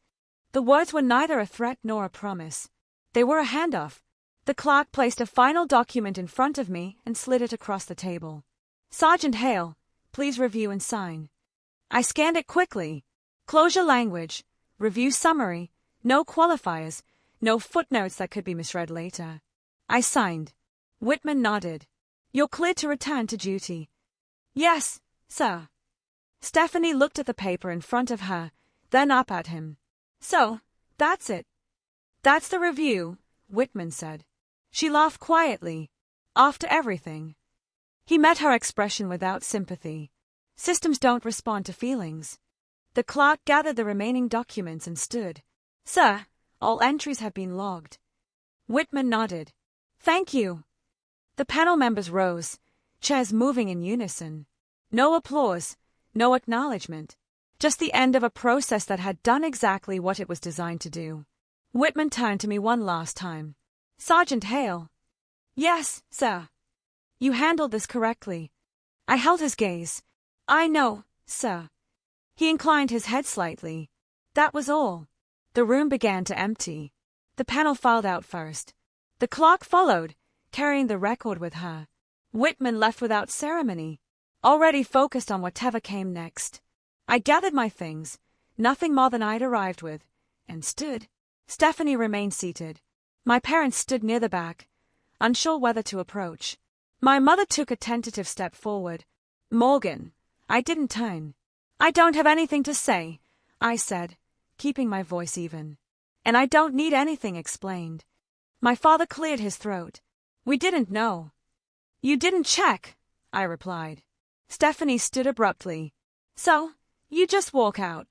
The words were neither a threat nor a promise. They were a handoff. The clerk placed a final document in front of me and slid it across the table. Sergeant Hale, please review and sign. I scanned it quickly. Closure language, review summary, no qualifiers, no footnotes that could be misread later. I signed. Whitman nodded. You're cleared to return to duty. Yes, sir. Stephanie looked at the paper in front of her, then up at him. So, that's it. That's the review, Whitman said. She laughed quietly. After everything. He met her expression without sympathy. Systems don't respond to feelings. The clerk gathered the remaining documents and stood. Sir, all entries have been logged. Whitman nodded. Thank you. The panel members rose, chairs moving in unison. No applause, no acknowledgement. Just the end of a process that had done exactly what it was designed to do. Whitman turned to me one last time. Sergeant Hale. Yes, sir. You handled this correctly. I held his gaze. I know, sir. He inclined his head slightly. That was all. The room began to empty. The panel filed out first. The clerk followed, carrying the record with her. Whitman left without ceremony, already focused on whatever came next. I gathered my things, nothing more than I'd arrived with, and stood. Stephanie remained seated. My parents stood near the back, unsure whether to approach. My mother took a tentative step forward. Morgan. I didn't turn. I don't have anything to say, I said, keeping my voice even. And I don't need anything explained. My father cleared his throat. We didn't know. You didn't check, I replied. Stephanie stood abruptly. So, you just walk out.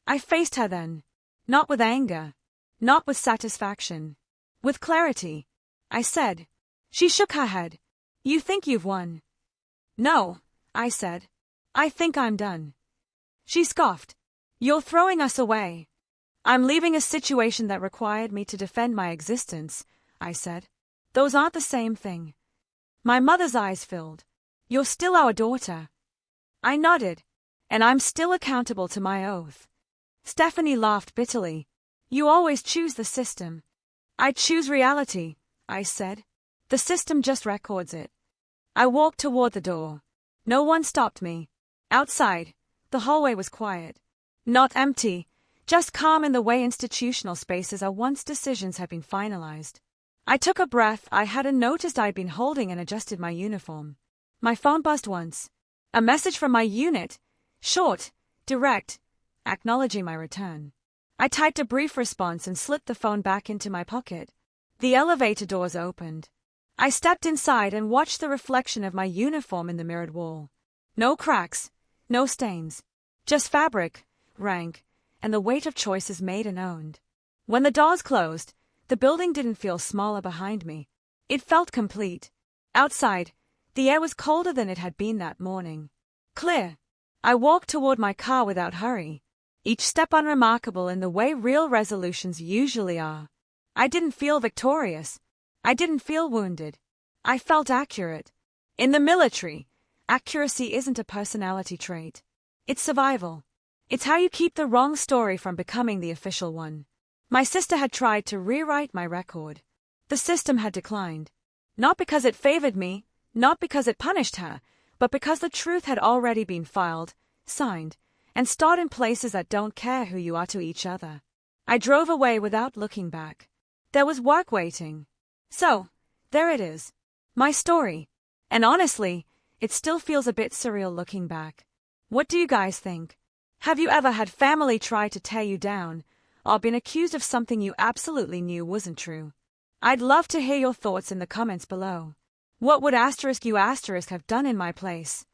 I faced her then. Not with anger. Not with satisfaction. With clarity. I said. She shook her head. You think you've won? No, I said. I think I'm done. She scoffed. You're throwing us away. I'm leaving a situation that required me to defend my existence, I said. Those aren't the same thing. My mother's eyes filled. You're still our daughter. I nodded. And I'm still accountable to my oath. Stephanie laughed bitterly. You always choose the system. I choose reality, I said. The system just records it. I walked toward the door. No one stopped me. Outside, the hallway was quiet. Not empty, just calm in the way institutional spaces are once decisions have been finalized. I took a breath. I hadn't noticed I'd been holding and adjusted my uniform. My phone buzzed once. A message from my unit. Short, direct, acknowledging my return. I typed a brief response and slipped the phone back into my pocket. The elevator doors opened. I stepped inside and watched the reflection of my uniform in the mirrored wall. No cracks, no stains. Just fabric, rank, and the weight of choices made and owned. When the doors closed, the building didn't feel smaller behind me. It felt complete. Outside, the air was colder than it had been that morning. Clear. I walked toward my car without hurry, each step unremarkable in the way real resolutions usually are. I didn't feel victorious. I didn't feel wounded. I felt accurate. In the military, accuracy isn't a personality trait. It's survival. It's how you keep the wrong story from becoming the official one. My sister had tried to rewrite my record. The system had declined. Not because it favored me, not because it punished her, but because the truth had already been filed, signed, and stored in places that don't care who you are to each other. I drove away without looking back. There was work waiting. So, there it is. My story. And honestly, it still feels a bit surreal looking back. What do you guys think? Have you ever had family try to tear you down, or been accused of something you absolutely knew wasn't true? I'd love to hear your thoughts in the comments below. What would *U* have done in my place?